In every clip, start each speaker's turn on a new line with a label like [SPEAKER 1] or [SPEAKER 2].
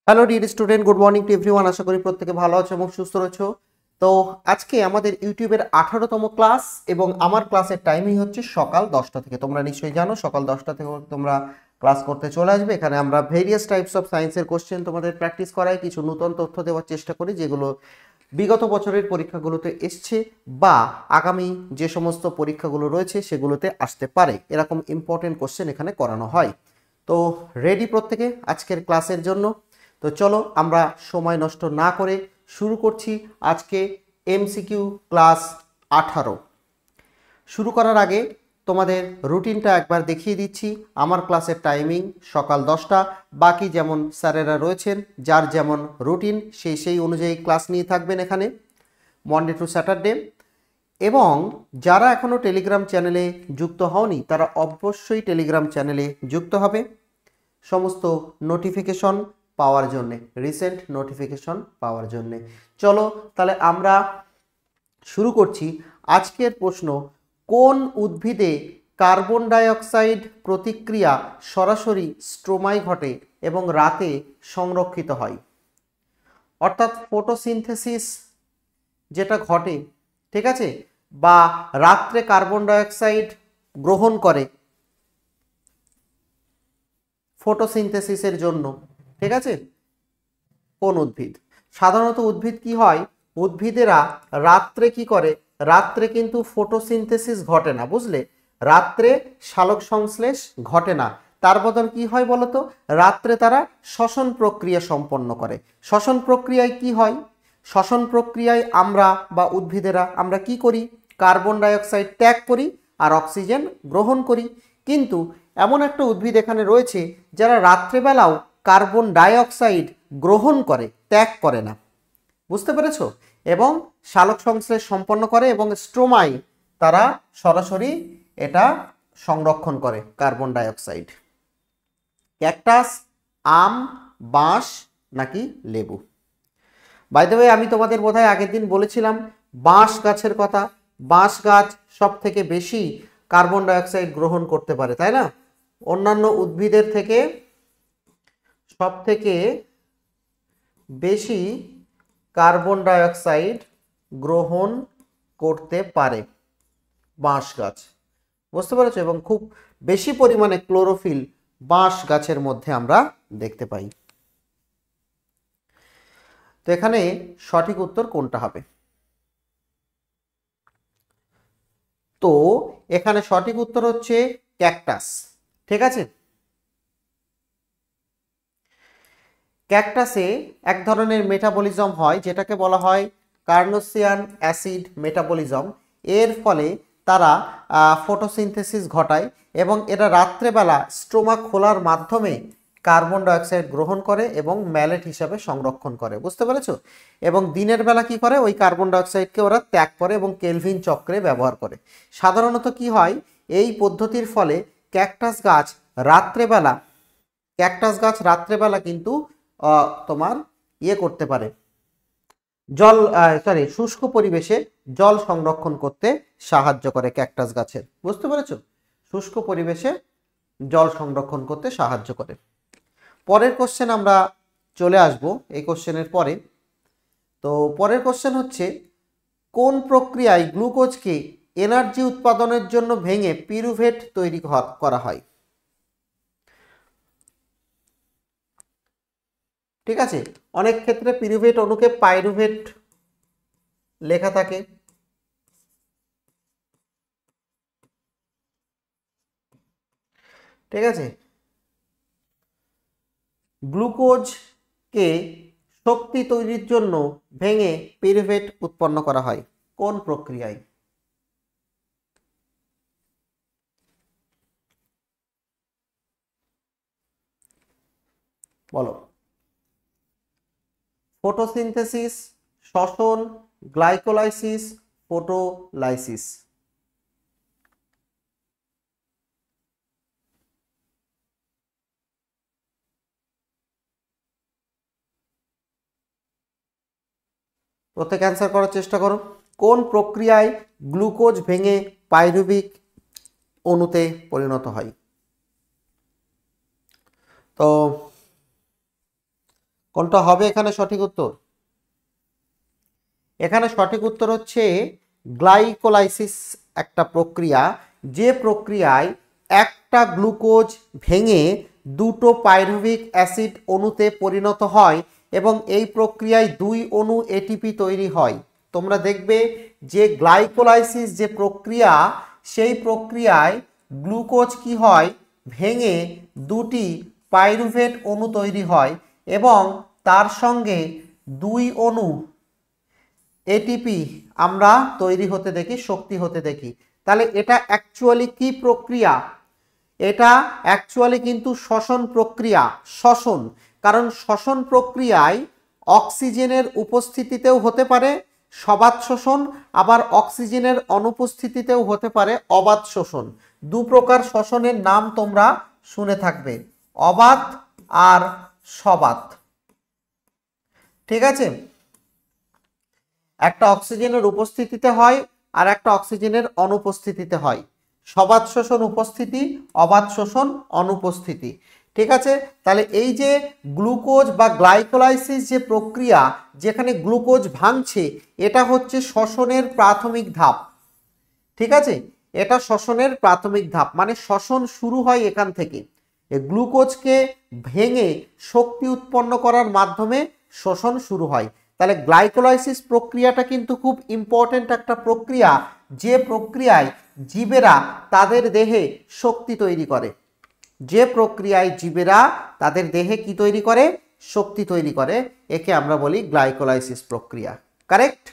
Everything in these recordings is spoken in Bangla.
[SPEAKER 1] Hello dear student, good morning to everyone. আশা করি প্রত্যেকে ভালো আছো এবং সুস্থ রয়েছো। তো আজকে আমাদের ইউটিউবের 18তম ক্লাস এবং আমার ক্লাসের টাইমিং হচ্ছে সকাল 10টা থেকে। তোমরা নিশ্চয়ই জানো সকাল 10টা থেকে তোমরা ক্লাস করতে চলে আসবে। এখানে আমরা ভেরিয়াস টাইপস অফ সায়েন্সের কোশ্চেন তোমাদের প্র্যাকটিস করাই, কিছু নতুন তথ্য দেওয়ার চেষ্টা করি যেগুলো বিগত বছরের পরীক্ষাগুলোতে এসছে বা আগামী যে সমস্ত পরীক্ষাগুলো রয়েছে সেগুলোতে আসতে পারে, এরকম ইম্পর্টেন্ট কোশ্চেন এখানে করানো হয়। তো রেডি প্রত্যেকে আজকের ক্লাসের জন্য? তো চলো আমরা সময় নষ্ট না করে শুরু করছি আজকে এমসিকিউ ক্লাস 18। শুরু করার আগে তোমাদের রুটিনটা একবার দেখিয়ে দিচ্ছি। আমার ক্লাসের টাইমিং সকাল 10টা, বাকি যেমন স্যারেরা রয়েছেন যার যেমন রুটিন সেই অনুযায়ী ক্লাস নিয়ে থাকবেন এখানে মনডে টু স্যাটারডে। এবং যারা এখনও টেলিগ্রাম চ্যানেলে যুক্ত হওনি তারা অবশ্যই টেলিগ্রাম চ্যানেলে যুক্ত হবে সমস্ত নোটিফিকেশন পাওয়ার জন্যে, রিসেন্ট নোটিফিকেশন পাওয়ার জন্যে। চলো তাহলে আমরা শুরু করছি। আজকের প্রশ্ন, কোন উদ্ভিদে কার্বন ডাই অক্সাইড প্রতিক্রিয়া সরাসরি স্ট্রোমায় ঘটে এবং রাতে সংরক্ষিত হয়? অর্থাৎ ফটোসিনথেসিস যেটা ঘটে, ঠিক আছে, বা রাত্রে কার্বন ডাই অক্সাইড গ্রহণ করে ফটোসিনথেসিসের জন্য, ঠিক আছে, কোন উদ্ভিদ? সাধারণত উদ্ভিদ কি হয়, উদ্ভিদেরা রাত্রে কি করে, রাত্রে কিন্তু ফটোসিনথেসিস ঘটে না, বুঝলে, রাত্রে সালোক সংশ্লেষ ঘটে না। তার বদল কি হয় বলতো, রাত্রে তারা শ্বসন প্রক্রিয়া সম্পন্ন করে। শ্বসন প্রক্রিয়ায় কি হয়, শ্বসন প্রক্রিয়ায় আমরা বা উদ্ভিদেরা আমরা কি করি, কার্বন ডাই অক্সাইড ত্যাগ করি আর অক্সিজেন গ্রহণ করি। কিন্তু এমন একটা উদ্ভিদ এখানে রয়েছে যারা রাত্রেবেলাও কার্বন ডাই অক্সাইড গ্রহণ করে, ত্যাগ করে না, বুঝতে পেরেছো, এবং সালোক সংশ্লেষ সম্পন্ন করে এবং স্ট্রোমায় তারা সরাসরি এটা সংরক্ষণ করে কার্বন ডাই অক্সাইড। ক্যাকটাস, আম, বাঁশ নাকি লেবু? বাই দ্য ওয়ে, আমি তোমাদের বোধহয় আগের দিন বলেছিলাম বাঁশ গাছের কথা। বাঁশ গাছ সব থেকে বেশি কার্বন ডাই অক্সাইড গ্রহণ করতে পারে, তাই না? অন্যান্য উদ্ভিদের থেকে সব থেকে বেশি কার্বন ডাই অক্সাইড গ্রহণ করতে পারে বাঁশ গাছ, বুঝতে পেরেছো, এবং খুব বেশি পরিমাণে ক্লোরোফিল বাঁশ গাছের মধ্যে আমরা দেখতে পাই। তো এখানে সঠিক উত্তর কোনটা হবে? তো এখানে সঠিক উত্তর হচ্ছে ক্যাকটাস, ঠিক আছে। ক্যাকটাসে এক ধরনের মেটাবলিজম হয় যেটাকে বলা হয় কার্নোসিয়ান অ্যাসিড মেটাবলিজম। এর ফলে তারা ফটোসিনথেসিস ঘটায় এবং এরা রাত্রেবেলা স্ট্রোমা খোলার মাধ্যমে কার্বন ডাইঅক্সাইড গ্রহণ করে এবং ম্যালেট হিসাবে সংরক্ষণ করে, বুঝতে পেরেছো। এবং দিনের বেলা কি করে, ওই কার্বন ডাইঅক্সাইডকে ওরা ত্যাগ করে এবং কেলভিন চক্রে ব্যবহার করে। সাধারণত কি হয়, এই পদ্ধতির ফলে ক্যাকটাস গাছ রাত্রেবেলা, ক্যাকটাস গাছ রাত্রেবেলা কিন্তু তোমার ইয়ে করতে পারে, জল শুষ্ক পরিবেশে জল সংরক্ষণ করতে সাহায্য করে ক্যাকটাস গাছের, বুঝতে পেরেছো, শুষ্ক পরিবেশে জল সংরক্ষণ করতে সাহায্য করে। পরের কোশ্চেন আমরা চলে আসব এই কোশ্চেনের পরে। তো পরের কোশ্চেন হচ্ছে, কোন প্রক্রিয়ায় গ্লুকোজকে এনার্জি উৎপাদনের জন্য ভেঙে পিরুভেট তৈরি করা হয়? ঠিক আছে, অনেক ক্ষেত্রে পিরুভেট অণুকে পাইরুভেট লেখা থাকে। ঠিক আছে, গ্লুকোজকে শক্তি তৈরির জন্য ভেঙে পিরুভেট উৎপন্ন করা হয় কোন প্রক্রিয়ায়? বলো। ফটোসিনথেসিস, শ্বসন, গ্লাইকোলাইসিস, ফটোলাইসিস? প্রত্যেকে অ্যান্সার করার চেষ্টা করো। কোন প্রক্রিয়ায় গ্লুকোজ ভেঙে পাইরুভিক অণুতে পরিণত হয়? তো কোনটা হবে এখানে সঠিক উত্তর? এখানে সঠিক উত্তর হচ্ছে গ্লাইকোলাইসিস, একটা প্রক্রিয়া, যে প্রক্রিয়ায় একটা গ্লুকোজ ভেঙে দুটো পাইরুভিক অ্যাসিড অণুতে পরিণত হয় এবং এই প্রক্রিয়ায় 2 অণু এটিপি তৈরি হয়। তোমরা দেখবে যে গ্লাইকোলাইসিস যে প্রক্রিয়া, সেই প্রক্রিয়ায় গ্লুকোজ কি হয়, ভেঙে দুটি পাইরুভেট অণু তৈরি হয় এবং তার সঙ্গে 2 অণু এটিপি আমরা তৈরি হতে দেখি, শক্তি হতে দেখি। তাহলে এটা অ্যাকচুয়ালি কি প্রক্রিয়া? এটা অ্যাকচুয়ালি কিন্তু শ্বসন প্রক্রিয়া। শ্বসন, কারণ শ্বসন প্রক্রিয়ায় অক্সিজেনের উপস্থিতিতেও হতে পারে সবাত শোষণ, আবার অক্সিজেনের অনুপস্থিতিতেও হতে পারে অবাত শোষণ। দু প্রকার শ্বসনের নাম তোমরা শুনে থাকবে, অবাত আর সবাত। ঠিক আছে, একটা অক্সিজেনের উপস্থিতিতে হয় আর একটা অক্সিজেনের অনুপস্থিতিতে হয়। সবাত শোষণ উপস্থিতি, অবাত শোষণ অনুপস্থিতি। ঠিক আছে, তাহলে এই যে গ্লুকোজ বা গ্লাইকোলাইসিস যে প্রক্রিয়া, যেখানে গ্লুকোজ ভাঙছে, এটা হচ্ছে শ্বসনের প্রাথমিক ধাপ। ঠিক আছে, এটা শ্বসনের প্রাথমিক ধাপ, মানে শ্বসন শুরু হয় এখান থেকে। গ্লুকোজকে ভেঙে শক্তি উৎপন্ন করার মাধ্যমে শোষণ শুরু হয়। তাহলে গ্লাইকোলাইসিস প্রক্রিয়াটা কিন্তু খুব ইম্পর্টেন্ট একটা প্রক্রিয়া, যে প্রক্রিয়ায় জীবেরা তাদের দেহে শক্তি তৈরি করে। যে প্রক্রিয়ায় জীবেরা তাদের দেহে কি তৈরি করে, শক্তি তৈরি করে, একে আমরা বলি গ্লাইকোলাইসিস প্রক্রিয়া। কারেক্ট।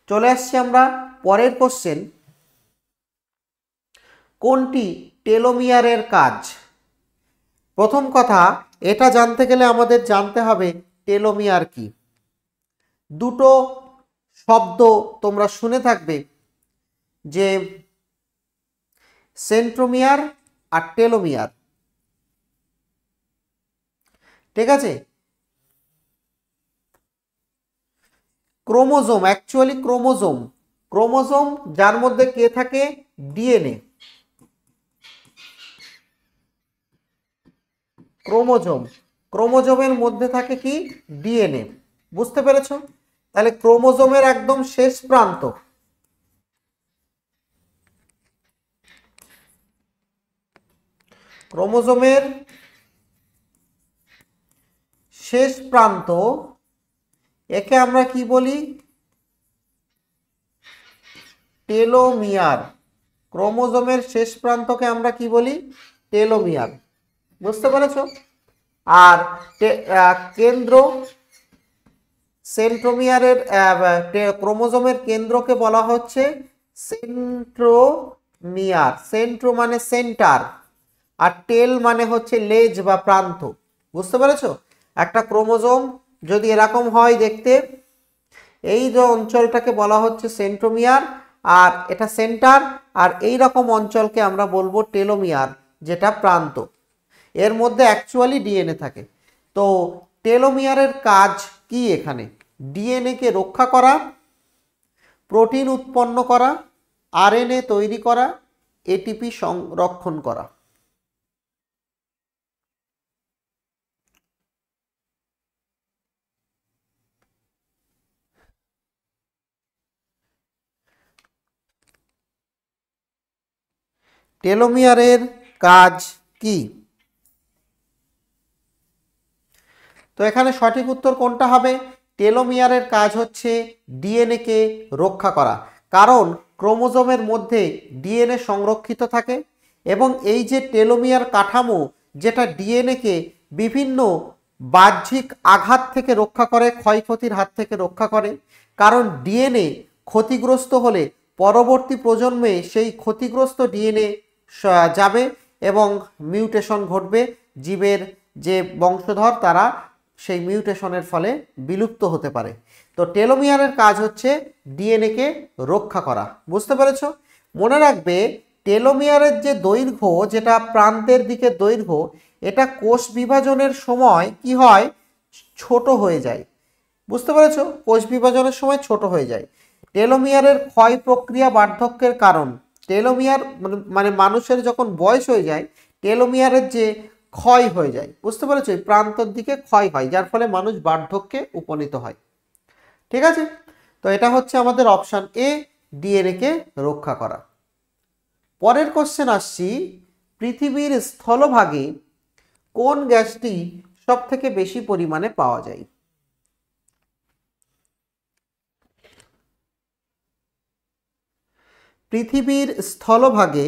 [SPEAKER 1] চলে আসছি আমরা পরের কোশ্চেন, কোনটি টেলোমিয়ারের কাজ? প্রথম কথা, এটা জানতে গেলে আমাদের জানতে হবে টেলোমিয়ার কি। দুটো শব্দ তোমরা শুনে থাকবে, যে সেন্ট্রোমিয়ার আর টেলোমিয়ার। ঠিক আছে, ক্রোমোজোম, অ্যাকচুয়ালি ক্রোমোজোম, ক্রোমোজোম যার মধ্যে কে থাকে, ডিএনএ। ক্রোমোজোম, ক্রোমোজোমের মধ্যে থাকে কি, ডিএনএ। বুঝতে পেরেছো? তাহলে ক্রোমোজোমের একদম শেষ প্রান্ত, ক্রোমোজোমের শেষ প্রান্ত, একে আমরা কি বলি, টেলোমিয়ার। ক্রোমোজোমের শেষ প্রান্তকে আমরা কি বলি, টেলোমিয়ার। বুঝতে পেরেছো? আর কেন্দ্র, সেন্ট্রোমিয়ারের ক্রোমোজোমের কেন্দ্রকে বলা হচ্ছে সেন্ট্রোমিয়ার। সেন্ট্রো মানে সেন্টার, আর টেল মানে হচ্ছে লেজ বা প্রান্ত। বুঝতে পেরেছো? একটা ক্রোমোজোম যদি এরকম হয় দেখতে, এই যে অঞ্চলটাকে বলা হচ্ছে সেন্ট্রোমিয়ার, আর এটা সেন্টার, আর এই রকম অঞ্চলকে আমরা বলবো টেলোমিয়ার, যেটা প্রান্ত। এর মধ্যে অ্যাকচুয়ালি ডিএনএ থাকে। তো টেলোমিয়ারের কাজ কি এখানে? ডিএনএ কে রক্ষা করা, প্রোটিন উৎপন্ন করা, আরএনএ তৈরি করা, এটিপি সংরক্ষণ করা। টেলোমিয়ারের কাজ কি? তো এখানে সঠিক উত্তর কোনটা হবে? টেলোমিয়ারের কাজ হচ্ছে ডিএনএ কে রক্ষা করা, কারণ ক্রোমোজোমের মধ্যে ডিএনএ সংরক্ষিত থাকে এবং এই যে টেলোমিয়ার কাঠামো, যেটা ডিএনএ কে বিভিন্ন বাহ্যিক আঘাত থেকে রক্ষা করে, ক্ষয়ক্ষতির হাত থেকে রক্ষা করে। কারণ ডিএনএ ক্ষতিগ্রস্ত হলে পরবর্তী প্রজন্মে সেই ক্ষতিগ্রস্ত ডিএনএ যাবে এবং মিউটেশন ঘটবে। জীবের যে বংশধর তারা সেই মিউটেশনের ফলে বিলুপ্ত হতে পারে। তো টেলোমিয়ারের কাজ হচ্ছে ডিএনএ কে রক্ষা করা। বুঝতে পেরেছো? মনে রাখবে, টেলোমিয়ারের যে দৈর্ঘ্য, যেটা প্রান্তের দিকে দৈর্ঘ্য, এটা কোষ বিভাজনের সময় কি হয়, ছোট হয়ে যায়। বুঝতে পেরেছো? কোষ বিভাজনের সময় ছোট হয়ে যায়। টেলোমিয়ারের ক্ষয় প্রক্রিয়া বার্ধক্যের কারণ। টেলোমিয়ার মানে মানুষের যখন বয়স হয়ে যায়, টেলোমিয়ারের যে ক্ষয় হয়ে যায়, বুঝতে পেরেছো? এই প্রান্তর দিকে ক্ষয় হয়, যার ফলে মানুষ বার্ধক্যে উপনীত হয়। ঠিক আছে, তো এটা হচ্ছে আমাদের অপশান এ, ডিএনএ কে রক্ষা করা। পরের কোশ্চেন আসছি, পৃথিবীর স্থলভাগে কোন গ্যাসটি সব থেকে বেশি পরিমাণে পাওয়া যায়? পৃথিবীর স্থলভাগে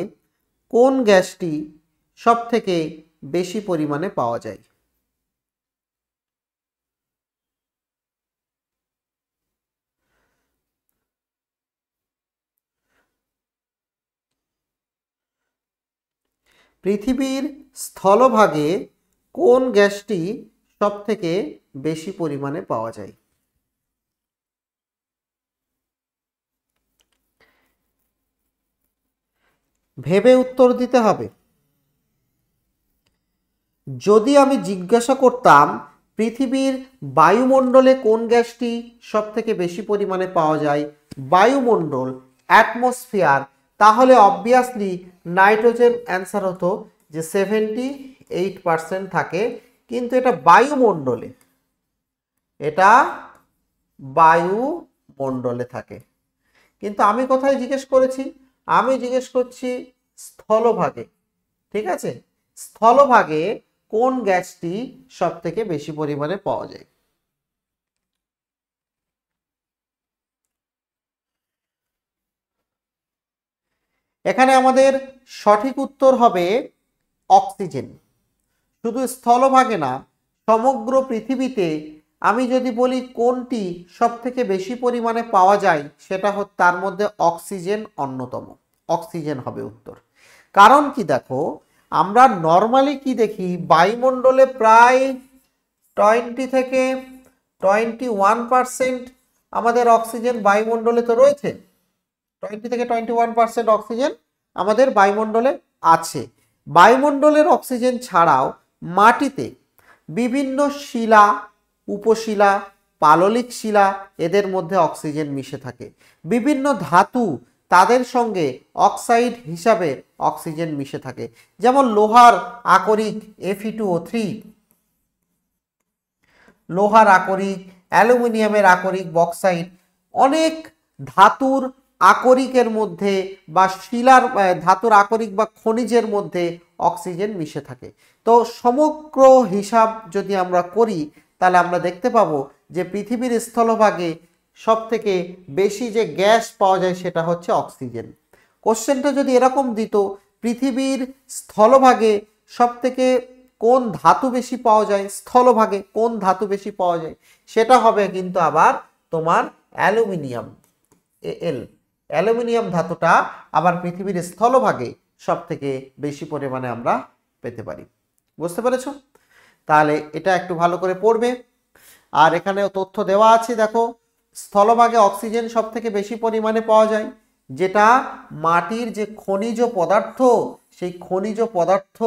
[SPEAKER 1] কোন গ্যাসটি সব থেকে বেশি পরিমাণে পাওয়া যায়? পৃথিবীর স্থলভাগে কোন গ্যাসটি সব থেকে বেশি পরিমাণে পাওয়া যায়? ভেবে উত্তর দিতে হবে। যদি আমি জিজ্ঞাসা করতাম পৃথিবীর বায়ুমণ্ডলে কোন গ্যাসটি সব থেকে বেশি পরিমাণে পাওয়া যায়, বায়ুমণ্ডল, অ্যাটমসফিয়ার, তাহলে অবভিয়াসলি নাইট্রোজেন অ্যান্সার হতো, যে 78% থাকে। কিন্তু এটা বায়ুমণ্ডলে, এটা বায়ুমণ্ডলে থাকে। কিন্তু আমি কোথায় জিজ্ঞেস করেছি? আমি জিজ্ঞেস করছি স্থলভাগে। ঠিক আছে, স্থলভাগে কোন গ্যাসটি সব থেকে বেশি পরিমাণে পাওয়া যায়? এখানে আমাদের সঠিক উত্তর হবে অক্সিজেন। শুধু স্থলভাগে না, সমগ্র পৃথিবীতে আমি যদি বলি কোনটি সব থেকে বেশি পরিমাণে পাওয়া যায়, সেটা হচ্ছে তার মধ্যে অক্সিজেন অন্যতম। অক্সিজেন হবে উত্তর। কারণ কি দেখো, আমরা নর্মালি কি দেখি, বায়ুমণ্ডলে প্রায় 20 থেকে 21% আমাদের অক্সিজেন বায়ুমণ্ডলে তো রয়েছে। 20 থেকে 21% অক্সিজেন আমাদের বায়ুমণ্ডলে আছে। বায়ুমণ্ডলের অক্সিজেন ছাড়াও মাটিতে বিভিন্ন শিলা, উপশিলা, পাললিক শিলা, এদের মধ্যে অক্সিজেন মিশে থাকে। বিভিন্ন ধাতু, তাদের সঙ্গে অক্সাইড হিসাবে অক্সিজেন মিশে থাকে। যেমন লোহার আকরিক Fe2O3, লোহার আকরিক, অ্যালুমিনিয়ামের আকরিক, বক্সাইট, অনেক ধাতুর আকরিকের মধ্যে বা শিলার ধাতুর আকরিক বা খনিজের মধ্যে অক্সিজেন মিশে থাকে। তো সমগ্র হিসাব যদি আমরা করি, তাহলে আমরা দেখতে পাবো যে পৃথিবীর স্থলভাগে সব থেকে বেশি যে গ্যাস পাওয়া যায় সেটা হচ্ছে অক্সিজেন। কোশ্চেনটা যদি এরকম দিত, পৃথিবীর স্থলভাগে সব থেকে কোন ধাতু বেশি পাওয়া যায়, স্থলভাগে কোন ধাতু বেশি পাওয়া যায়, সেটা হবে কিন্তু আবার তোমার অ্যালুমিনিয়াম, Al। অ্যালুমিনিয়াম ধাতুটা আবার পৃথিবীর স্থলভাগে সব থেকে বেশি পরিমাণে আমরা পেতে পারি। বুঝতে পেরেছ? তাহলে এটা একটু ভালো করে পড়বে। আর এখানেও তথ্য দেওয়া আছে, দেখো স্থলভাগে অক্সিজেন সব থেকে বেশি পরিমাণে পাওয়া যায়, যেটা মাটির যে খনিজ পদার্থ, সেই খনিজ পদার্থ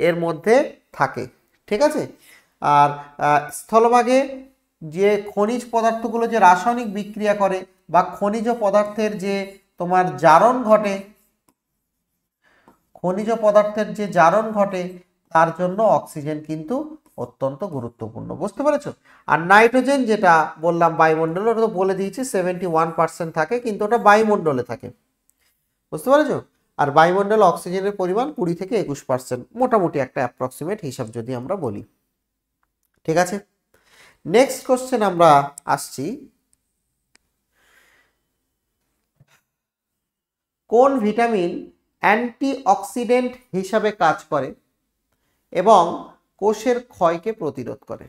[SPEAKER 1] এর মধ্যে থাকে। ঠিক আছে, আর স্থলভাগে যে খনিজ পদার্থগুলো যে রাসায়নিক বিক্রিয়া করে বা খনিজ পদার্থের যে তোমার জারণ ঘটে, খনিজ পদার্থের যে জারণ ঘটে, তার জন্য অক্সিজেন কিন্তু অত্যন্ত গুরুত্বপূর্ণ। বুঝতে পেরেছো? আর নাইট্রোজেন যেটা বললাম বায়ুমণ্ডলে, ওটা তো বলে দিয়েছি 71% থাকে, কিন্তু ওটা বায়ুমণ্ডলে থাকে। বুঝতে পেরেছো? আর বায়ুমণ্ডলে অক্সিজেনের পরিমাণ 20 থেকে 21%, মোটামুটি একটা অ্যাপ্রক্সিমেট হিসাব যদি আমরা বলি। ঠিক আছে, নেক্সট কোশ্চেন আমরা আসছি, কোন ভিটামিন অ্যান্টিঅক্সিডেন্ট হিসাবে কাজ করে এবং কোষের ক্ষয়কে প্রতিরোধ করে?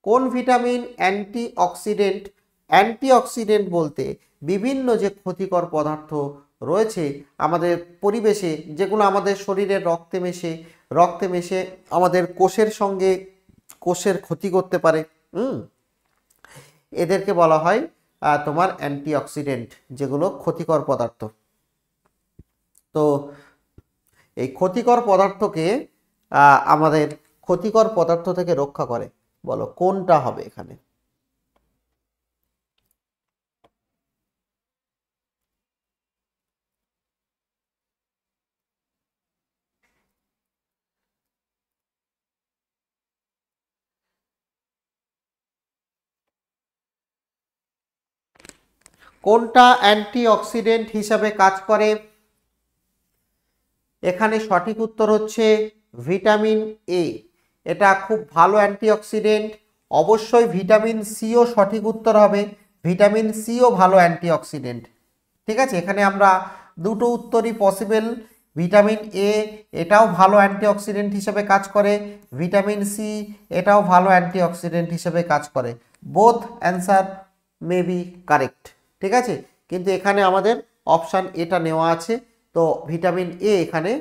[SPEAKER 1] কোন ভিটামিন অ্যান্টিঅক্সিডেন্ট? অ্যান্টিঅক্সিডেন্ট বলতে বিভিন্ন যে ক্ষতিকর পদার্থ রয়েছে আমাদের পরিবেশে, যেগুলো আমাদের শরীরের রক্তে মেশে আমাদের কোষের সঙ্গে কোষের ক্ষতি করতে পারে, এদেরকে বলা হয় তোমার অ্যান্টিঅক্সিডেন্ট, যেগুলো ক্ষতিকর পদার্থ। তো এই ক্ষতিকর পদার্থকে আমাদের ক্ষতিকর পদার্থ থেকে রক্ষা করে, বলো কোনটা হবে এখানে? কোনটা অ্যান্টিঅক্সিডেন্ট হিসাবে কাজ করে? এখানে সঠিক উত্তর হচ্ছে ভিটামিন এ। এটা খুব ভালো অ্যান্টিঅক্সিডেন্ট। অবশ্যই ভিটামিন সিও সঠিক উত্তর হবে। ভিটামিন সিও ভালো অ্যান্টিঅক্সিডেন্ট। ঠিক আছে, এখানে আমরা দুটো উত্তরই পসিবল। ভিটামিন এ এটাও ভালো অ্যান্টিঅক্সিডেন্ট হিসেবে কাজ করে, ভিটামিন সি এটাও ভালো অ্যান্টিঅক্সিডেন্ট হিসেবে কাজ করে। Both answer may be correct. ঠিক আছে, কিন্তু এখানে আমাদের অপশান এটা নেওয়া আছে, তো ভিটামিন এ এখানে।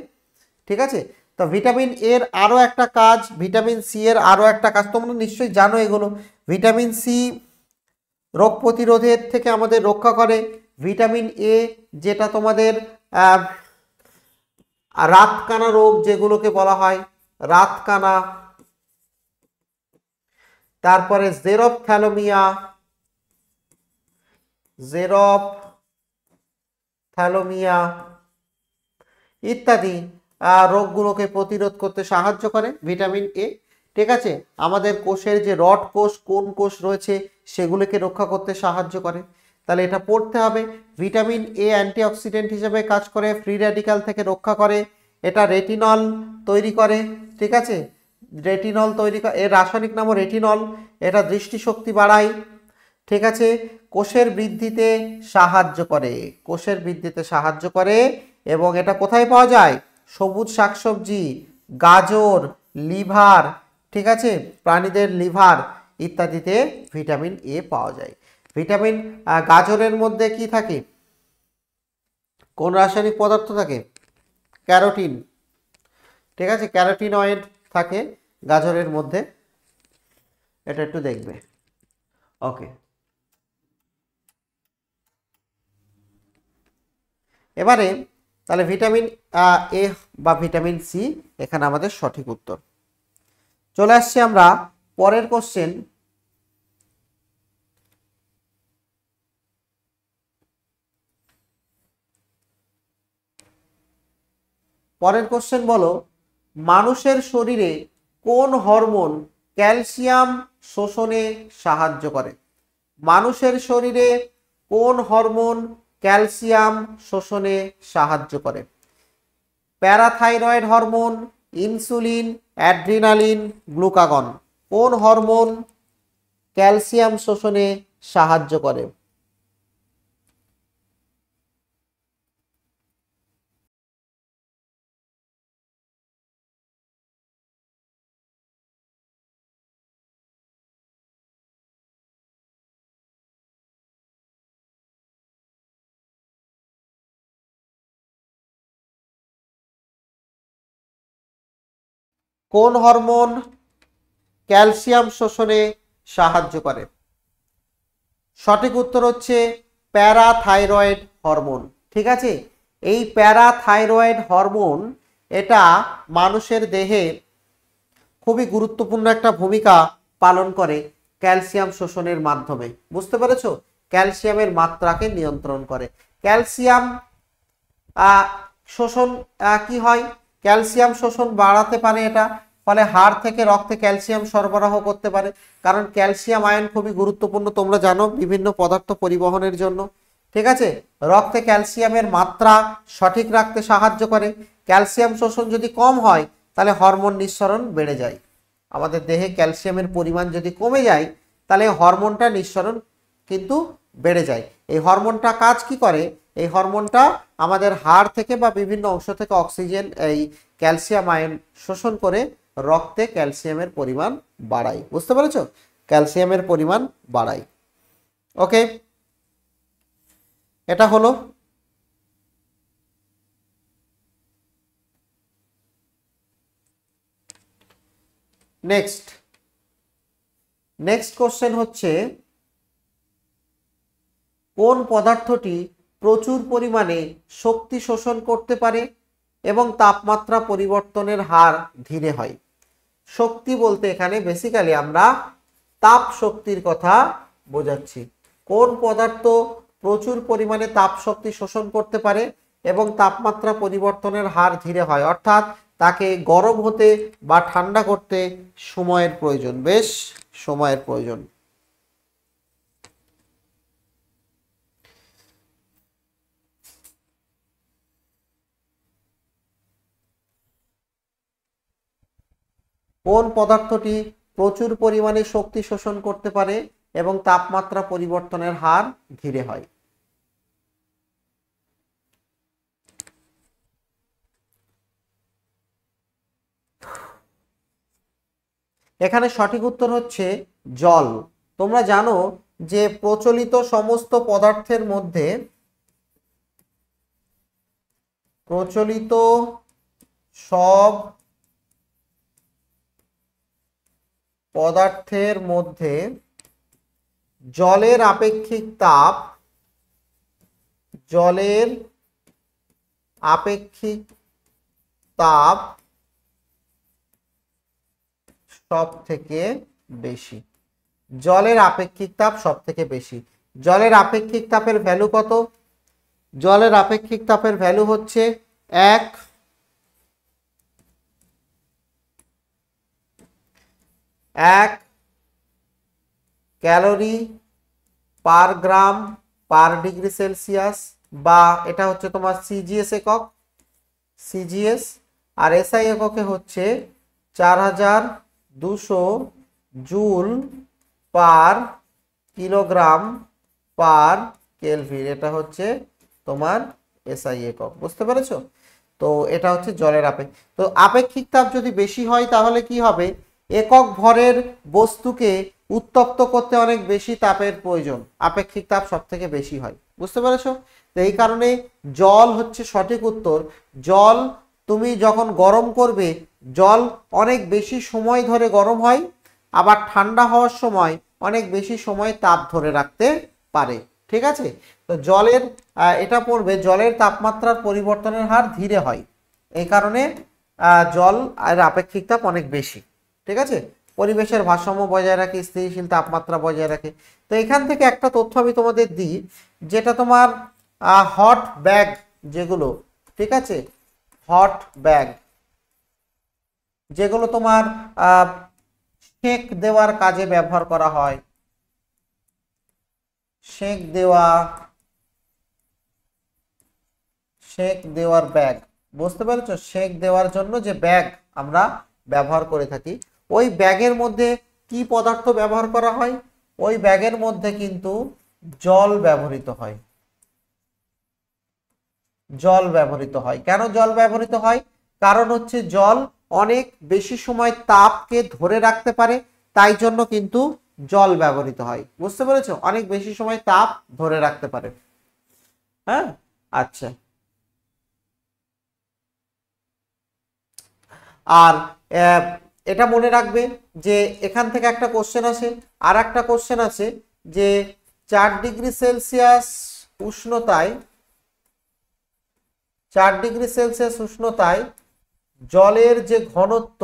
[SPEAKER 1] ঠিক আছে, তো ভিটামিন এর আরও একটা কাজ, ভিটামিন সি এর আরও একটা কাজ তোমরা নিশ্চয়ই জানো এগুলো। ভিটামিন সি রোগ প্রতিরোধের থেকে আমাদের রক্ষা করে। ভিটামিন এ যেটা তোমাদের রাতকানা রোগ যেগুলোকে বলা হয়, রাতকানা, তারপরে জেরপ্থ্যালমিয়া ইত্যাদি রোগগুলোকে প্রতিরোধ করতে সাহায্য করে ভিটামিন এ। ঠিক আছে, আমাদের কোষের যে রড কোষ, কোন কোষ রয়েছে সেগুলোকে রক্ষা করতে সাহায্য করে। তাহলে এটা পড়তে হবে। ভিটামিন এ অ্যান্টিঅক্সিডেন্ট হিসেবে কাজ করে, ফ্রি র্যাডিক্যাল থেকে রক্ষা করে, এটা রেটিনল তৈরি করে। ঠিক আছে, রেটিনল তৈরি করে, এর রাসায়নিক নামও রেটিনল। এটা দৃষ্টিশক্তি বাড়ায়। ঠিক আছে, কোষের বৃদ্ধিতে সাহায্য করে, কোষের বৃদ্ধিতে সাহায্য করে। এবং এটা কোথায় পাওয়া যায়? সবুজ শাকসবজি, গাজর, লিভার, ঠিক আছে, প্রাণীদের লিভার ইত্যাদিতে ভিটামিন এ পাওয়া যায়। ভিটামিন গাজরের মধ্যে কি থাকে? কোন রাসায়নিক পদার্থ থাকে? ক্যারোটিন। ঠিক আছে, ক্যারোটিনয়েড থাকে গাজরের মধ্যে, এটা একটু দেখবে। ওকে, এবারে তাহলে ভিটামিন এ বা ভিটামিন সি এখানে আমাদের সঠিক উত্তর। চলে আসছি আমরা পরের কোশ্চেন। পরের কোশ্চেন বলো, মানুষের শরীরে কোন হরমোন ক্যালসিয়াম শোষণে সাহায্য করে? মানুষের শরীরে কোন হরমোন ক্যালসিয়াম শোষণে সাহায্য করে? Parathyroid hormone, insulin, adrenaline, glucagon. কোন হরমোন ক্যালসিয়াম শোষণে সাহায্য করে? কোন হরমোন ক্যালসিয়াম শোষণে সাহায্য করে? সঠিক উত্তর হচ্ছে প্যারাথাইরয়েড হরমোন। ঠিক আছে, এই প্যারাথাইরয়েড হরমোন এটা মানুষের দেহে খুবই গুরুত্বপূর্ণ একটা ভূমিকা পালন করে ক্যালসিয়াম শোষণের মাধ্যমে। বুঝতে পেরেছো? ক্যালসিয়ামের মাত্রাকে নিয়ন্ত্রণ করে। ক্যালসিয়াম শোষণ কি হয়? ক্যালসিয়াম শোষণ বাড়াতে পারে এটা, ফলে হাড় থেকে রক্তে ক্যালসিয়াম সরবরাহ করতে পারে। কারণ ক্যালসিয়াম আয়ন খুবই গুরুত্বপূর্ণ, তোমরা জানো, বিভিন্ন পদার্থ পরিবহনের জন্য। ঠিক আছে, রক্তে ক্যালসিয়ামের মাত্রা সঠিক রাখতে সাহায্য করে। ক্যালসিয়াম শোষণ যদি কম হয় তাহলে হরমোন নিঃসরণ বেড়ে যায়। আমাদের দেহে ক্যালসিয়ামের পরিমাণ যদি কমে যায় তাহলে হরমোনটা নিঃসরণ কিন্তু বেড়ে যায়। এই হরমোনটা কাজ কি করে? এই হরমোনটা আমাদের হাড় থেকে বা বিভিন্ন অংশ থেকে অক্সিজেন, এই ক্যালসিয়াম আয়ন শোষণ করে রক্তে ক্যালসিয়ামের পরিমাণ বাড়ায়। বুঝতে পেরেছো? ক্যালসিয়ামের পরিমাণ বাড়ায়। ওকে, এটা হলো। নেক্সট কোশ্চেন হচ্ছে, কোন পদার্থটি প্রচুর পরিমাণে শক্তি শোষণ করতে পারে এবং তাপমাত্রা পরিবর্তনের হার ধীরে হয়? শক্তি বলতে এখানে বেসিক্যালি আমরা তাপ শক্তির কথা বোঝাচ্ছি। কোন পদার্থ প্রচুর পরিমাণে তাপ শক্তি শোষণ করতে পারে এবং তাপমাত্রা পরিবর্তনের হার ধীরে হয়, অর্থাৎ তাকে গরম হতে বা ঠান্ডা করতে সময়ের প্রয়োজন, বেশ সময়ের প্রয়োজন। কোন পদার্থটি প্রচুর পরিমাণে শক্তি শোষণ করতে পারে এবং তাপমাত্রা পরিবর্তনের হার ধীরে হয়? এখানে সঠিক উত্তর হচ্ছে জল। তোমরা জানো যে প্রচলিত সমস্ত পদার্থের মধ্যে প্রচলিত সব পদার্থের মধ্যে জলের আপেক্ষিক তাপ সব থেকে বেশি। জলের আপেক্ষিক তাপ সব থেকে বেশি। জলের আপেক্ষিক তাপের ভ্যালু কত? জলের আপেক্ষিক তাপের ভ্যালু হচ্ছে 1 ক্যালোরি পার গ্রাম পার ডিগ্রি সেলসিয়াস, বা এটা হচ্ছে তোমার সিজিএস একক, সিজিএস। আর এসআই এককে হচ্ছে 4200 joule per kilogram per kelvin. এটা হচ্ছে তোমার এসআই একক। বুঝতে পেরেছো? তো এটা হচ্ছে জলের তো আপেক্ষিক তাপ যদি বেশি হয় তাহলে কি হবে? একক ভরের বস্তুকে উত্তপ্ত করতে অনেক বেশি তাপের প্রয়োজন। আপেক্ষিক তাপ সব থেকে বেশি হয়। বুঝতে পেরেছো? তো এই কারণে জল হচ্ছে সঠিক উত্তর। জল তুমি যখন গরম করবে, জল অনেক বেশি সময় ধরে গরম হয়, আবার ঠান্ডা হওয়ার সময় অনেক বেশি সময় তাপ ধরে রাখতে পারে। ঠিক আছে? তো জলের এটা পড়বে জলের তাপমাত্রার পরিবর্তনের হার ধীরে হয়, এই কারণে জল আর আপেক্ষিক তাপ অনেক বেশি। ঠিক আছে? পরিবেশের ভারসাম্য বজায় রাখে, স্থিতিশীল তাপমাত্রা বজায় রাখে। তো এখান থেকে একটা তথ্য আমি তোমাদের দিই, যেটা তোমার হট ব্যাগ যেগুলো, ঠিক আছে, হট ব্যাগ যেগুলো তোমার সেক দেওয়ার কাজে ব্যবহার করা হয়, সেক দেওয়ার ব্যাগ। বুঝতে পেরেছো? সেক দেওয়ার জন্য যে ব্যাগ আমরা ব্যবহার করে থাকি, ওই ব্যাগের মধ্যে কি পদার্থ ব্যবহার করা হয়? ওই ব্যাগের মধ্যে কিন্তু জল ব্যবহৃত হয়। জল ব্যবহৃত হয়। কেন জল ব্যবহৃত হয়? কারণ হচ্ছে জল অনেক বেশি সময় তাপকে ধরে রাখতে পারে, তাই জন্য কিন্তু জল ব্যবহৃত হয়। বুঝতে পেরেছো? অনেক বেশি সময় তাপ ধরে রাখতে পারে। হ্যাঁ, আচ্ছা। আর এটা মনে রাখবে যে এখান থেকে একটা কোশ্চেন আসে, আর একটা কোশ্চেন আছে যে 4 ডিগ্রি সেলসিয়াস উষ্ণতায়, 4 ডিগ্রি সেলসিয়াস উষ্ণতায় জলের যে ঘনত্ব,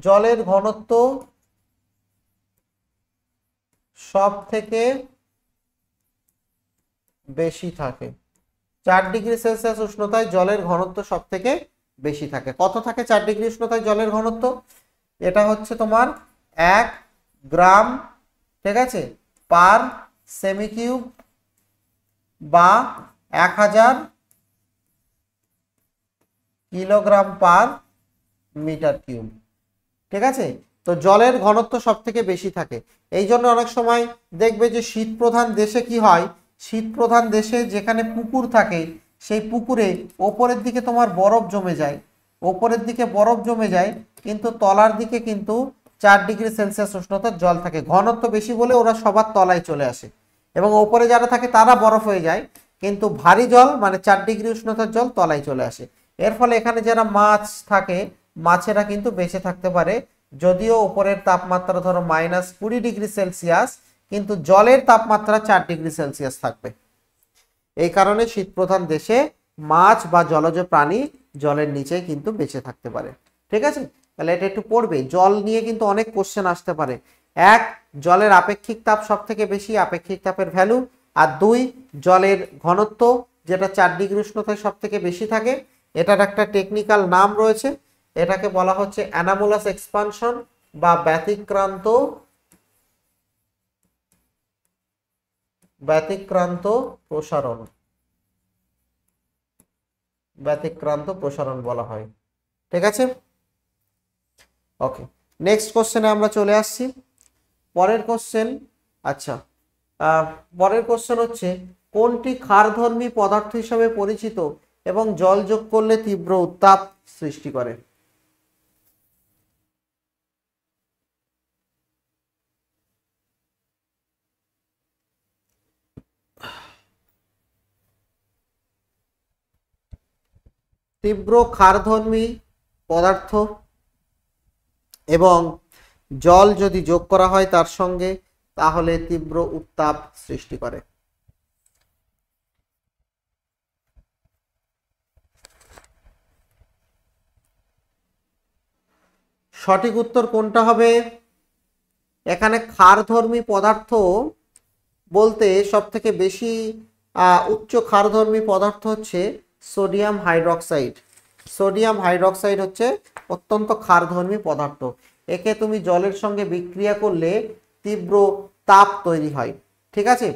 [SPEAKER 1] জলের ঘনত্ব সব থেকে বেশি থাকে। 4 ডিগ্রি সেলসিয়াস উষ্ণতায় জলের ঘনত্ব সব থেকে বেশি থাকে। কত থাকে 4 ডিগ্রি উষ্ণতায় জলের ঘনত্ব? এটা হচ্ছে তোমার 1 গ্রাম, ঠিক আছে, পার সেমি কিউব, বা 1000 কিলোগ্রাম পার মিটার কিউব। ঠিক আছে? তো জলের ঘনত্ব সব থেকে বেশি থাকে। এই জন্য অনেক সময় দেখবে যে শীত প্রধান দেশে কি হয়, শীত প্রধান দেশে যেখানে পুকুর থাকে, সেই পুকুরে ওপরের দিকে তোমার বরফ জমে যায়, ওপরের দিকে বরফ জমে যায়, কিন্তু তলার দিকে কিন্তু 4 ডিগ্রি সেলসিয়াস উষ্ণতার জল থাকে। ঘনত্ব বেশি বলে ওরা সবার তলায় চলে আসে, এবং ওপরে যারা থাকে তারা বরফ হয়ে যায়, কিন্তু ভারী জল মানে 4 ডিগ্রি উষ্ণতার জল তলায় চলে আসে। এর ফলে এখানে যারা মাছ থাকে, মাছেরা কিন্তু বেঁচে থাকতে পারে, যদিও উপরের তাপমাত্রা ধরো -20 ডিগ্রি সেলসিয়াস, কিন্তু জলের তাপমাত্রা 4 ডিগ্রি সেলসিয়াস থাকবে। এই কারণে শীত প্রধান দেশে মাছ বা জলজ প্রাণী জলের নিচে কিন্তু বেঁচে থাকতে পারে। ঠিক আছে? তাহলে এটা একটু পড়বে। জল নিয়ে কিন্তু অনেক কোশ্চেন আসতে পারে। 1, জলের আপেক্ষিক তাপ সব থেকে বেশি, আপেক্ষিক তাপের ভ্যালু। আর 2, জলের ঘনত্ব যেটা 4 ডিগ্রি উষ্ণতায় সব থেকে বেশি থাকে। এটার একটা টেকনিক্যাল নাম রয়েছে, এটাকে বলা হচ্ছে অ্যানামুলাস এক্সপানশন বা ব্যতিক্রান্ত প্রসারণ, ব্যতিক্রান্ত প্রসারণ বলা হয়। ঠিক আছে? ওকে, নেক্সট কোশ্চেনে আমরা চলে আসছি। পরের কোশ্চেন, আচ্ছা পরের কোশ্চেন হচ্ছে কোনটি ক্ষারধর্মী পদার্থ হিসাবে পরিচিত এবং জল যোগ করলে তীব্র উত্তাপ সৃষ্টি করে? তীব্র ক্ষারধর্মী পদার্থ এবং জল যদি যোগ করা হয় তার সঙ্গে, তাহলে তীব্র উত্তাপ সৃষ্টি করে। সঠিক উত্তর কোনটা হবে? এখানে ক্ষারধর্মী পদার্থ বলতে সব থেকে বেশি উচ্চ ক্ষারধর্মী পদার্থ হচ্ছে সোডিয়াম হাইড্রক্সাইড। সোডিয়াম হাইড্রক্সাইড হচ্ছে অত্যন্ত ক্ষারধর্মী পদার্থ। একে তুমি জলের সঙ্গে বিক্রিয়া করলে তীব্র তাপ তৈরি হয়। ঠিক আছে,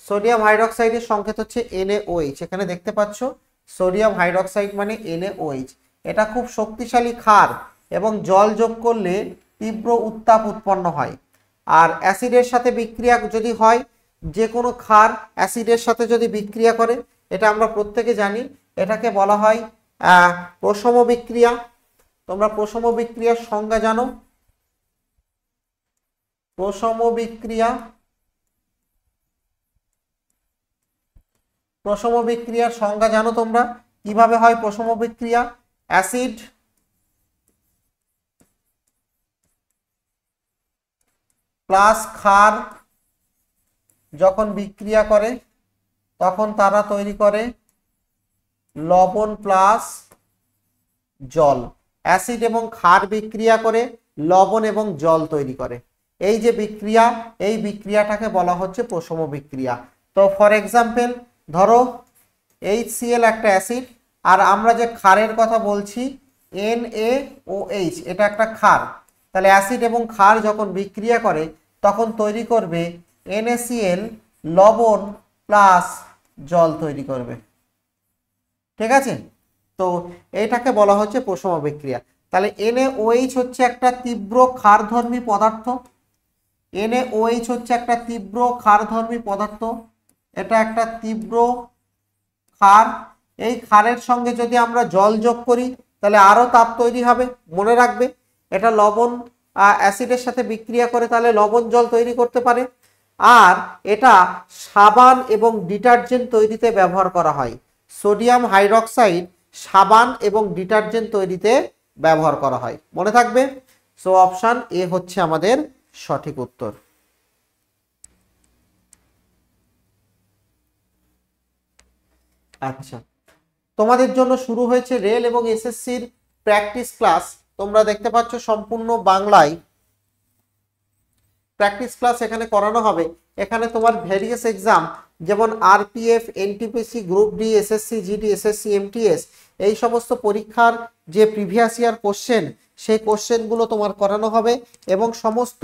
[SPEAKER 1] সোডিয়াম হাইড্রক্সাইডের সংকেত হচ্ছে NaOH। এখানে দেখতে পাচ্ছ সোডিয়াম হাইড্রক্সাইড মানে NaOH। এটা খুব শক্তিশালী ক্ষার এবং জল যোগ করলে তীব্র উত্তাপ উৎপন্ন হয়। আর অ্যাসিডের সাথে বিক্রিয়া যদি হয়, যে কোনো ক্ষার অ্যাসিডের সাথে যদি বিক্রিয়া করে, এটা আমরা প্রত্যেকে জানি, এটাকে বলা হয় প্রশম বিক্রিয়া। তোমরা প্রশম বিক্রিয়ার সংজ্ঞা জানো? প্রশম বিক্রিয়া, প্রশম বিক্রিয়ার সংজ্ঞা জানো তোমরা? কিভাবে হয় প্রশম বিক্রিয়া? অ্যাসিড প্লাস ক্ষার যখন বিক্রিয়া করে তখন তারা তৈরি করে লবণ প্লাস জল। অ্যাসিড এবং ক্ষার বিক্রিয়া করে লবণ এবং জল তৈরি করে। এই যে বিক্রিয়া, এই বিক্রিয়াটাকে বলা হচ্ছে প্রশম বিক্রিয়া। তো ফর এক্সাম্পল ধরো HCl একটা অ্যাসিড, আর আমরা যে ক্ষারের কথা বলছি NaOH, এটা একটা ক্ষার। তাহলে অ্যাসিড এবং ক্ষার যখন বিক্রিয়া করে তখন তৈরি করবে NaCl, লবণ প্লাস জল তৈরি করবে। ঠিক আছে, তো এইটাকে বলা হচ্ছে প্রশম বিক্রিয়া। তাহলে NaOH হচ্ছে একটা তীব্র ক্ষারধর্মী পদার্থ। NaOH হচ্ছে একটা তীব্র ক্ষারধর্মী পদার্থ, এটা একটা তীব্র ক্ষার। এই ক্ষারের সঙ্গে যদি আমরা জল যোগ করি তাহলে আরো তাপ তৈরি হবে। মনে রাখবে, এটা লবণ অ্যাসিডের সাথে বিক্রিয়া করে তাহলে লবণ জল তৈরি করতে পারে। আর এটা সাবান এবং ডিটারজেন্ট তৈরিতে ব্যবহার করা হয়। সোডিয়াম হাইড্রক্সাইড সাবান এবং ডিটারজেন্ট তৈরিতে ব্যবহার করা হয়, মনে থাকবে। সো অপশন এ হচ্ছে আমাদের সঠিক উত্তর। আচ্ছা, তোমাদের জন্য শুরু হয়েছে রেল এবং এসএসসির প্র্যাকটিস ক্লাস। তোমরা দেখতে পাচ্ছ সম্পূর্ণ বাংলায় প্র্যাকটিস ক্লাস এখানে করানো হবে। এখানে তোমার ভেরিয়াস এক্সাম যেমন RPF, NTPC, group D, SSC GD, SSC MTS, এই সমস্ত পরীক্ষার যে প্রিভিয়াস ইয়ার কোশ্চেন, সেই কোশ্চেনগুলো তোমার করানো হবে এবং সমস্ত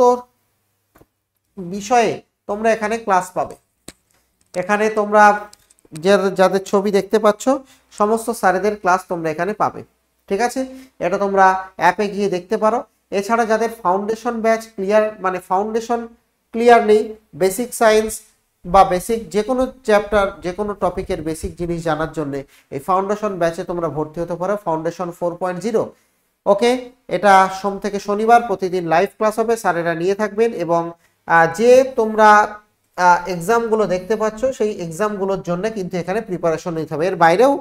[SPEAKER 1] বিষয়ে তোমরা এখানে ক্লাস পাবে। এখানে তোমরা যাদের ছবি দেখতে পাচ্ছ সমস্ত স্যারেদের ক্লাস তোমরা এখানে পাবে। ঠিক আছে, এটা তোমরা অ্যাপে গিয়ে দেখতে পারো। এছাড়া যাদের ফাউন্ডেশন ব্যাচ ক্লিয়ার, মানে ফাউন্ডেশন ক্লিয়ার নেই, বেসিক সায়েন্স বা বেসিক যে কোনো চ্যাপ্টার, যে কোনো টপিকের বেসিক জিনিস জানার জন্য এই ফাউন্ডেশন ব্যাচে তোমরা ভর্তি হতে পারো, ফাউন্ডেশন 4.0। ওকে, এটা সোম থেকে শনিবার প্রতিদিন লাইভ ক্লাস হবে, স্যারেরা নিয়ে থাকবেন। এবং যে তোমরা এক্সামগুলো দেখতে পাচ্ছ সেই এক্সামগুলোর জন্য কিন্তু এখানে প্রিপারেশন নিতে হবে। এর বাইরেও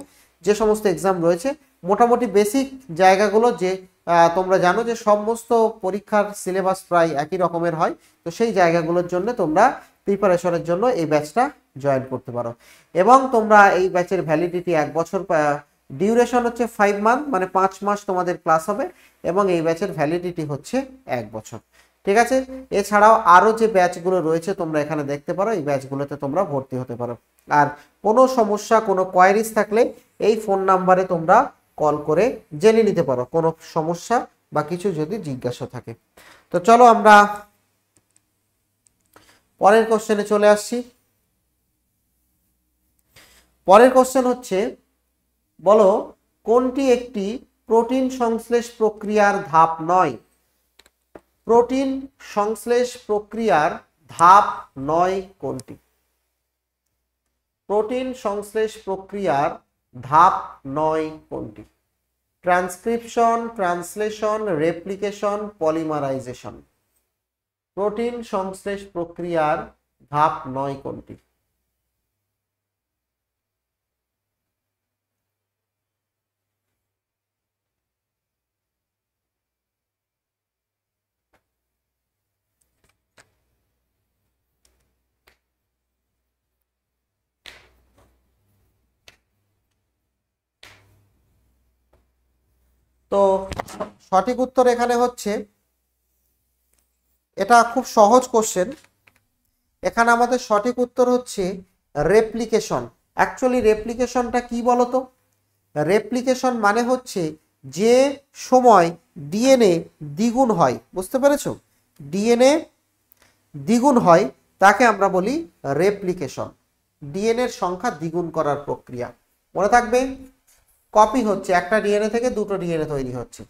[SPEAKER 1] যে সমস্ত এক্সাম রয়েছে, মোটামুটি বেসিক জায়গাগুলো যে তোমরা জানো যে সমস্ত পরীক্ষার সিলেবাস প্রায় একই রকমের হয়, তো সেই জায়গাগুলোর জন্য তোমরা প্রিপারেশনের জন্য এই ব্যাচটা জয়েন করতে পারো। এবং তোমরা এই ব্যাচের ভ্যালিডিটি 1 বছর, ডিউরেশন হচ্ছে 5 মান্থ, মানে 5 মাস তোমাদের ক্লাস হবে এবং এই ব্যাচের ভ্যালিডিটি হচ্ছে 1 বছর। ঠিক আছে, এছাড়াও আরো যে ব্যাচগুলো রয়েছে তোমরা এখানে দেখতে পারো, এই ব্যাচগুলোতে তোমরা ভর্তি হতে পারো। আর কোনো সমস্যা, কোনো কোয়ারিজ থাকলে এই ফোন নাম্বারে তোমরা কল করে জেনে নিতে পারো, কোনো সমস্যা বা কিছু যদি জিজ্ঞাসা থাকে। তো চলো আমরা পরের কোশ্চেনে চলে আসছি। পরের কোশ্চেন হচ্ছে, বলো কোনটি একটি প্রোটিন সংশ্লেষ প্রক্রিয়ার ধাপ 9। প্রোটিন সংশ্লেষ প্রক্রিয়ার ধাপ 9 কোনটি? প্রোটিন সংশ্লেষ প্রক্রিয়ার ধাপ 9 কোনটি? Transcription, translation, replication, polymerization. Protein সংশ্লেষ প্রক্রিয়ার ধাপ 9 কোনটি? তো সঠিক উত্তর এখানে হচ্ছে, এটা খুব সহজ কোশ্চেন। এখানে আমাদের সঠিক উত্তর হচ্ছে রেপ্লিকেশন। অ্যাকচুয়ালি রেপ্লিকেশনটা কি বলতো? রেপ্লিকেশন মানে হচ্ছে যে সময় ডিএনএ দ্বিগুণ হয়, বুঝতে পেরেছো? ডিএনএ দ্বিগুণ হয় তাকে আমরা বলি রেপ্লিকেশন। ডিএনএর সংখ্যা দ্বিগুণ করার প্রক্রিয়া। মনে থাকবে, কপি হচ্ছে, একটা ডিএনএ থেকে দুটো ডিএনএ তৈরি হচ্ছে।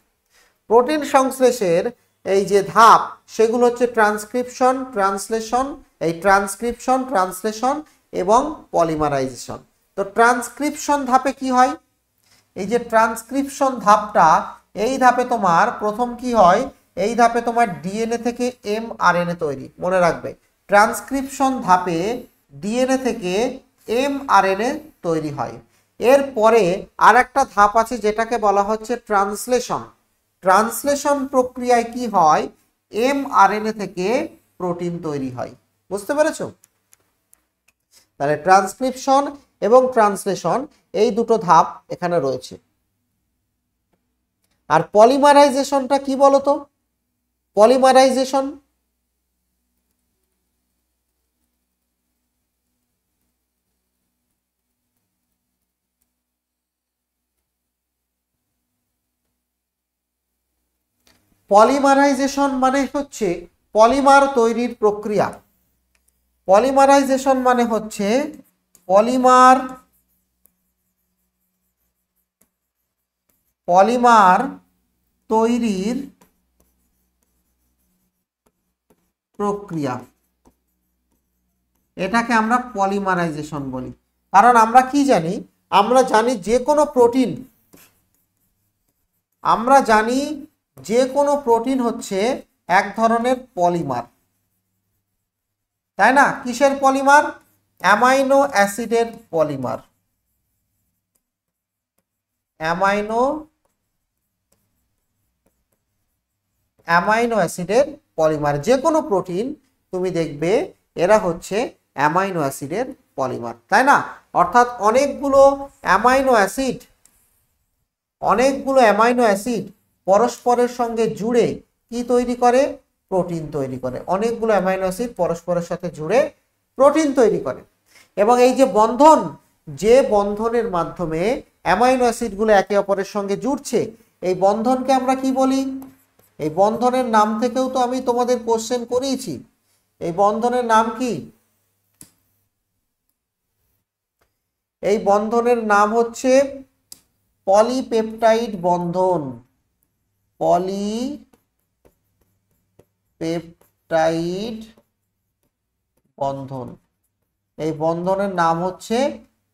[SPEAKER 1] প্রোটিন সংশ্লেষের এই যে ধাপ সেগুলো হচ্ছে ট্রান্সক্রিপশন, ট্রান্সলেশন, এই ট্রান্সক্রিপশন, ট্রান্সলেশন এবং পলিমারাইজেশন। তো ট্রান্সক্রিপশন ধাপে কি হয়? এই যে ট্রান্সক্রিপশন ধাপটা, এই ধাপে তোমার প্রথম কি হয়? এই ধাপে তোমার ডিএনএ থেকে এমআরএনএ তৈরি। মনে রাখবে, ট্রান্সক্রিপশন ধাপে ডিএনএ থেকে এমআরএনএ তৈরি হয়। এরপরে আর একটা ধাপ আছে যেটাকে বলা হচ্ছে ট্রান্সলেশন। ট্রান্সলেশন প্রক্রিয়ায় কি হয়? এমআরএনএ থেকে প্রোটিন তৈরি হয়। বুঝতে পেরেছো? তাহলে ট্রান্সক্রিপশন এবং ট্রান্সলেশন এই দুটো ধাপ এখানে রয়েছে। আর পলিমারাইজেশনটা কি বলতো? পলিমারাইজেশন পলিমারাইজেশন মানে হচ্ছে পলিমার তৈরির প্রক্রিয়া। পলিমারাইজেশন মানে হচ্ছে পলিমার তৈরির প্রক্রিয়া। এটাকে আমরা পলিমারাইজেশন বলি। কারণ আমরা কি জানি? আমরা জানি যে কোনো প্রোটিন হচ্ছে এক ধরনের পলিমার, তাই না? কিসের পলিমার? অ্যামাইনো অ্যাসিডের পলিমার। অ্যামাইনো অ্যাসিডের পলিমার। যে কোনো প্রোটিন তুমি দেখবে এরা হচ্ছে অ্যামাইনো অ্যাসিডের পলিমার, তাই না? অর্থাৎ অনেকগুলো অ্যামাইনো অ্যাসিড পরস্পরের সঙ্গে জুড়ে কি তৈরি করে? প্রোটিন তৈরি করে। অনেকগুলো অ্যামাইনো অ্যাসিড পরস্পরের সাথে জুড়ে প্রোটিন তৈরি করে। এবং এই যে বন্ধনের মাধ্যমে অ্যামাইনো অ্যাসিডগুলো একে অপরের সঙ্গে জুড়ছে, এই বন্ধনকে আমরা কি বলি? এই বন্ধনের নাম থেকেও তো আমি তোমাদের কোশ্চেন করিয়েছি। এই বন্ধনের নাম কি? এই বন্ধনের নাম হচ্ছে পলিপেপটাইড বন্ধন। পলিপেপটাইড বন্ধন। এই বন্ধনের নাম হচ্ছে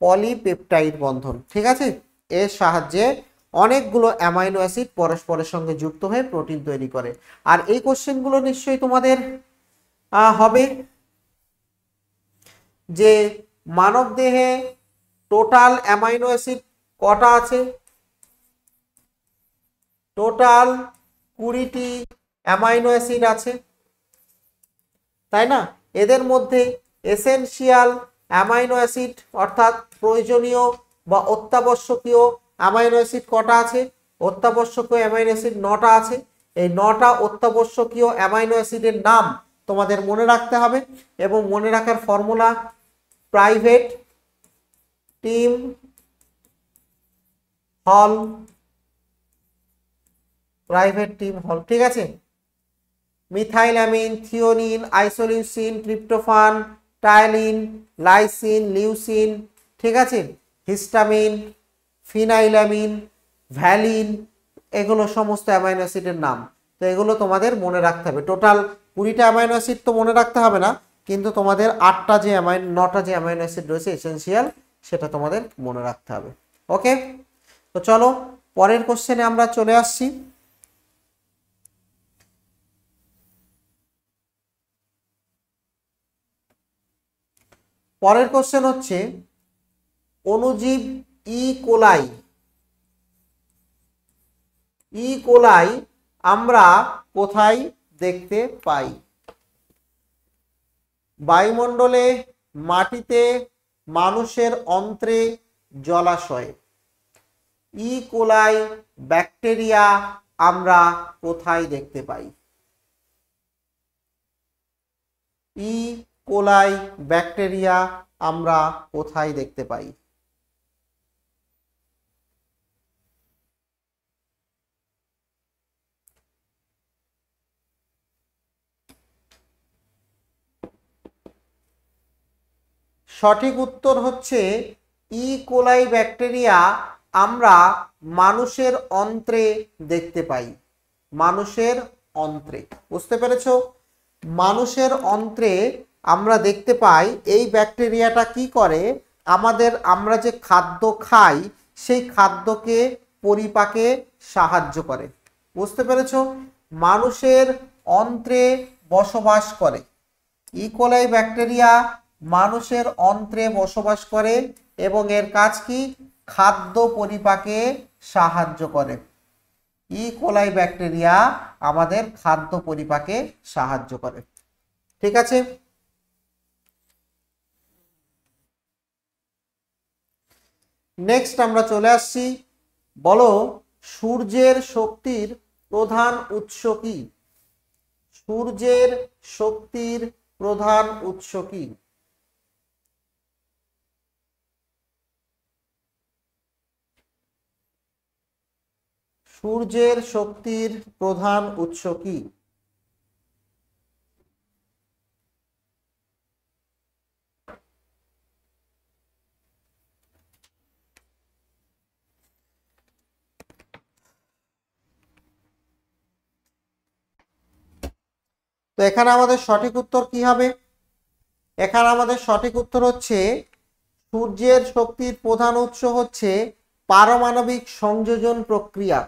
[SPEAKER 1] পলিপেপটাইড বন্ধন। ঠিক আছে? এর সাহায্যে অনেকগুলো অ্যামাইনো অ্যাসিড পরস্পরের সঙ্গে যুক্ত হয়ে প্রোটিন তৈরি করে। আর এই কোশ্চেনগুলো নিশ্চয়ই তোমাদের হবে যে মানব দেহে টোটাল অ্যামাইনো অ্যাসিড কটা আছে? টোটাল 20টি অ্যামাইনো অ্যাসিড আছে, তাই না? এদের মধ্যে এসেনশিয়াল অ্যামাইনো অ্যাসিড অর্থাৎ প্রয়োজনীয় বা অত্যাবশ্যকীয় অ্যামাইনো অ্যাসিড কটা আছে? অত্যাবশ্যকীয় অ্যামাইনো অ্যাসিড 9টা আছে। এই 9টা অত্যাবশ্যকীয় অ্যামাইনো অ্যাসিডের নাম তোমাদের মনে রাখতে হবে এবং মনে রাখার ফর্মুলা প্রাইভেট টিম হল। ঠিক আছে? মিথাইলামিন, থিওনিন, আইসোলিউসিন, ট্রিপ্টোফান, টাইলিন, লাইসিন, লিউসিন, ঠিক আছে, হিস্টামিন, ফিনাইলামিন, ভ্যালিন, এগুলো সমস্ত অ্যামাইনো অ্যাসিডের নাম। তো এগুলো তোমাদের মনে রাখতে হবে। টোটাল 20টা অ্যামাইনো অ্যাসিড তো মনে রাখতে হবে না, কিন্তু তোমাদের 9টা যে অ্যামাইনো অ্যাসিড রয়েছে এসেনশিয়াল, সেটা তোমাদের মনে রাখতে হবে। ওকে, তো চলো পরের কোশ্চেনে আমরা চলে আসছি। পরের কোশ্চেন হচ্ছে অণুজীব ই কোলাই আমরা কোথায় দেখতে পাই? বায়ুমণ্ডলে, মাটিতে, মানুষের অন্ত্রে, জলাশয়ে। ই কোলাই ব্যাকটেরিয়া আমরা কোথায় দেখতে পাই? ই কোলাই ব্যাকটেরিয়া আমরা কোথায় দেখতে পাই? সঠিক উত্তর হচ্ছে ই কোলাই ব্যাকটেরিয়া আমরা মানুষের অন্ত্রে দেখতে পাই। মানুষের অন্ত্রে, বুঝতে পেরেছো? মানুষের অন্ত্রে আমরা দেখতে পাই। এই ব্যাকটেরিয়াটা কি করে, আমরা যে খাদ্য খাই সেই খাদ্যকে পরিপাকে সাহায্য করে। বুঝতে পেরেছো? মানুষের অন্ত্রে বসবাস করে। ই কোলাই ব্যাকটেরিয়া মানুষের অন্ত্রে বসবাস করে এবং এর কাজ কি? খাদ্য পরিপাকে সাহায্য করে। ই কোলাই ব্যাকটেরিয়া আমাদের খাদ্য পরিপাকে সাহায্য করে। ঠিক আছে, নেক্সট আমরা চলে আসছি। বলো সূর্যের শক্তির প্রধান উৎস কি? সূর্যের শক্তির প্রধান উৎস কি? সূর্যের শক্তির প্রধান উৎস কি? তো এখানে আমাদের সঠিক উত্তর কি হবে? এখানে আমাদের সঠিক উত্তর হচ্ছে সূর্যের শক্তির প্রধান উৎস হচ্ছে পারমাণবিক সংযোজন প্রক্রিয়া।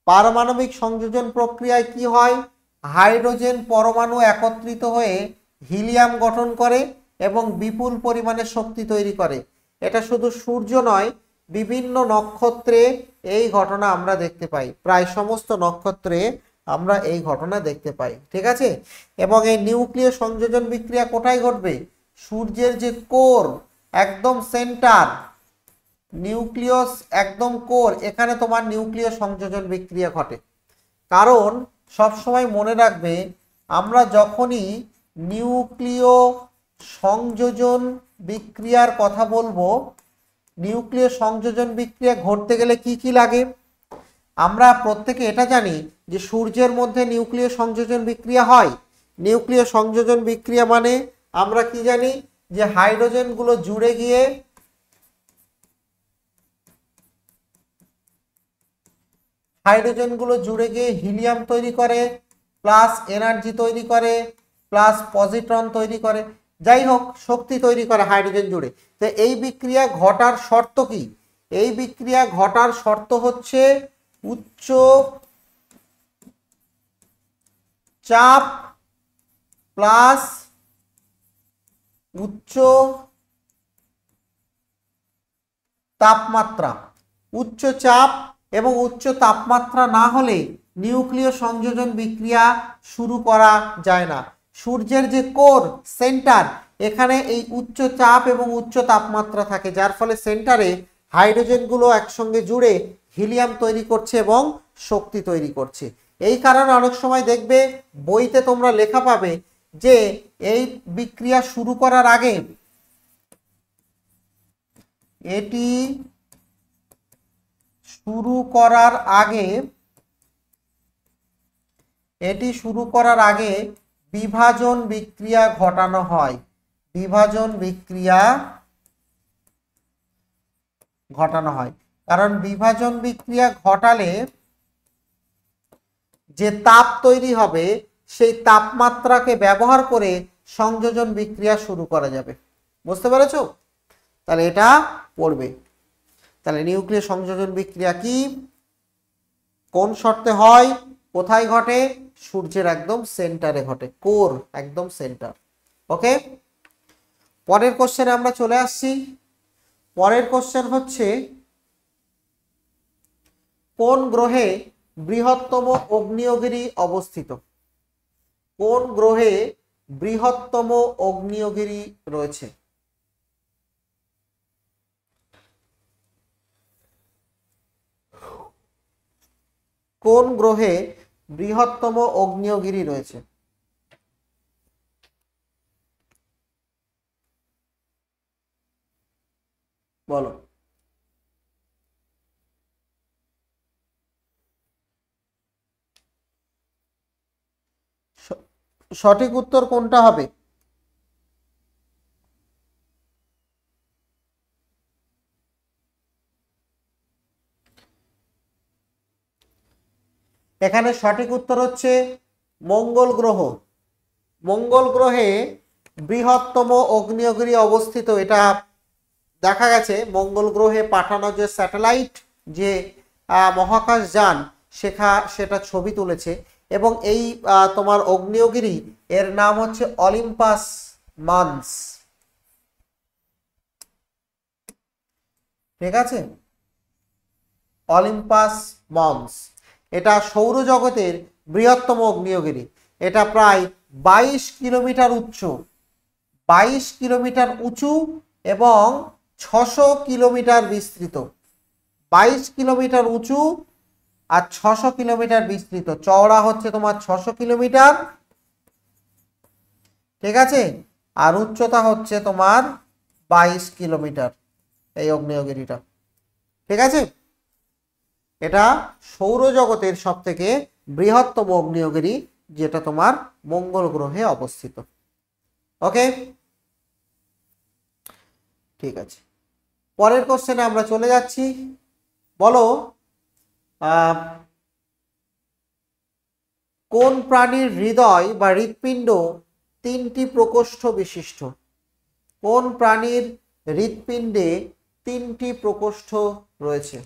[SPEAKER 1] পারমাণবিক সংযোজন প্রক্রিয়ায় কি হয়? হাইড্রোজেন পরমাণু একত্রিত হয়ে হিলিয়াম গঠন করে এবং বিপুল পরিমাণে শক্তি তৈরি করে। এটা শুধু সূর্য নয়, বিভিন্ন নক্ষত্রে এই ঘটনা আমরা দেখতে পাই। প্রায় সমস্ত নক্ষত্রে আমরা এই ঘটনা দেখতে পাই। ঠিক আছে, এবং এই নিউক্লিয় সংযোজন বিক্রিয়া কোথায় ঘটবে? সূর্যের যে কোর, একদম সেন্টার, নিউক্লিয়াস একদম কোর, এখানে তোমার নিউক্লিয় সংযোজন বিক্রিয়া ঘটে। কারণ সবসময় মনে রাখবে, আমরা যখনই নিউক্লিয় সংযোজন বিক্রিয়ার কথা বলবো, নিউক্লিয় সংযোজন বিক্রিয়া ঘটতে গেলে কি কি লাগে? আমরা প্রত্যেকে এটা জানি যে সূর্যের মধ্যে নিউক্লিয় সংযোজন বিক্রিয়া হয়। নিউক্লিয় সংযোজন বিক্রিয়া মানে আমরা কি জানি? যে হাইড্রোজেনগুলো জুড়ে গিয়ে হিলিয়াম তৈরি করে, প্লাস এনার্জি তৈরি করে, প্লাস পজিট্রন তৈরি করে, যাই হোক শক্তি তৈরি করে হাইড্রোজেন জুড়ে। তো এই বিক্রিয়া ঘটার শর্ত কি? এই বিক্রিয়া ঘটার শর্ত হচ্ছে উচ্চ চাপ প্লাস উচ্চ তাপমাত্রা। উচ্চ চাপ এবং উচ্চ তাপমাত্রা না হলে নিউক্লিয় সংযোজন বিক্রিয়া শুরু করা যায় না। সূর্যের যে কোর, সেন্টার, এখানে এই উচ্চ চাপ এবং উচ্চ তাপমাত্রা থাকে, যার ফলে সেন্টারে হাইড্রোজেনগুলো একসঙ্গে জুড়ে হিলিয়াম তৈরি করছে এবং শক্তি তৈরি করছে। এই কারণে অনেক সময় দেখবে বইতে তোমরা লেখা পাবে যে এই বিক্রিয়া শুরু করার আগে এটি শুরু করার আগে বিভাজন বিক্রিয়া ঘটানো হয়। বিভাজন বিক্রিয়া ঘটানো হয়, কারণ বিভাজন বিক্রিয়া ঘটালে যে তাপ তৈরি হবে সেই তাপমাত্রাকে ব্যবহার করে সংযোজন বিক্রিয়া শুরু করা যাবে। বুঝতে পেরেছো? তাহলে এটা পড়বে। তাহলে নিউক্লিয় সংযোজন বিক্রিয়া কি, কোন শর্তে হয়, কোথায় ঘটে, সূর্যের একদম সেন্টারে ঘটে, কোর একদম সেন্টার। ওকে, পরের কোশ্চেনে আমরা চলে আসছি। পরের কোশ্চেন হচ্ছে কোন গ্রহে বৃহত্তম আগ্নেয়গিরি অবস্থিত? কোন গ্রহে বৃহত্তম আগ্নেয়গিরি রয়েছে? কোন গ্রহে বৃহত্তম আগ্নেয়গিরি রয়েছে? বলো। সঠিক উত্তর কোনটা হবে? এখানে সঠিক উত্তর হচ্ছে মঙ্গল গ্রহ। মঙ্গল গ্রহে বৃহত্তম আগ্নেয়গিরি অবস্থিত। এটা দেখা গেছে মঙ্গল গ্রহে পাঠানো যে স্যাটেলাইট, যে মহাকাশ যান, সেটা ছবি তুলেছে। এবং এই তোমার আগ্নেয়গিরি এর নাম হচ্ছে অলিম্পাস মন্স। ঠিক আছে, অলিম্পাস মন্স। এটা সৌরজগতের বৃহত্তম আগ্নেয়গিরি। এটা প্রায় 22 কিলোমিটার উচ্চ, 22 কিলোমিটার উঁচু এবং 600 কিলোমিটার বিস্তৃত। 22 কিলোমিটার উঁচু আর 600 কিলোমিটার বিস্তৃত। চওড়া হচ্ছে তোমার 600 কিলোমিটার, ঠিক আছে, আর উচ্চতা হচ্ছে তোমার 22 কিলোমিটার এই আগ্নেয়গিরিটা। ঠিক আছে, এটা সৌরজগতের সব থেকে বৃহত্তম আগ্নেয়গিরি, যেটা তোমার মঙ্গল গ্রহে অবস্থিত। ওকে, ঠিক আছে, পরের কোশ্চেনে আমরা চলে যাচ্ছি। বলো, কোন প্রাণীর হৃদয় বা হৃৎপিণ্ড 3টি প্রকোষ্ঠ বিশিষ্ট? কোন প্রাণীর হৃৎপিণ্ডে 3টি প্রকোষ্ঠ রয়েছে?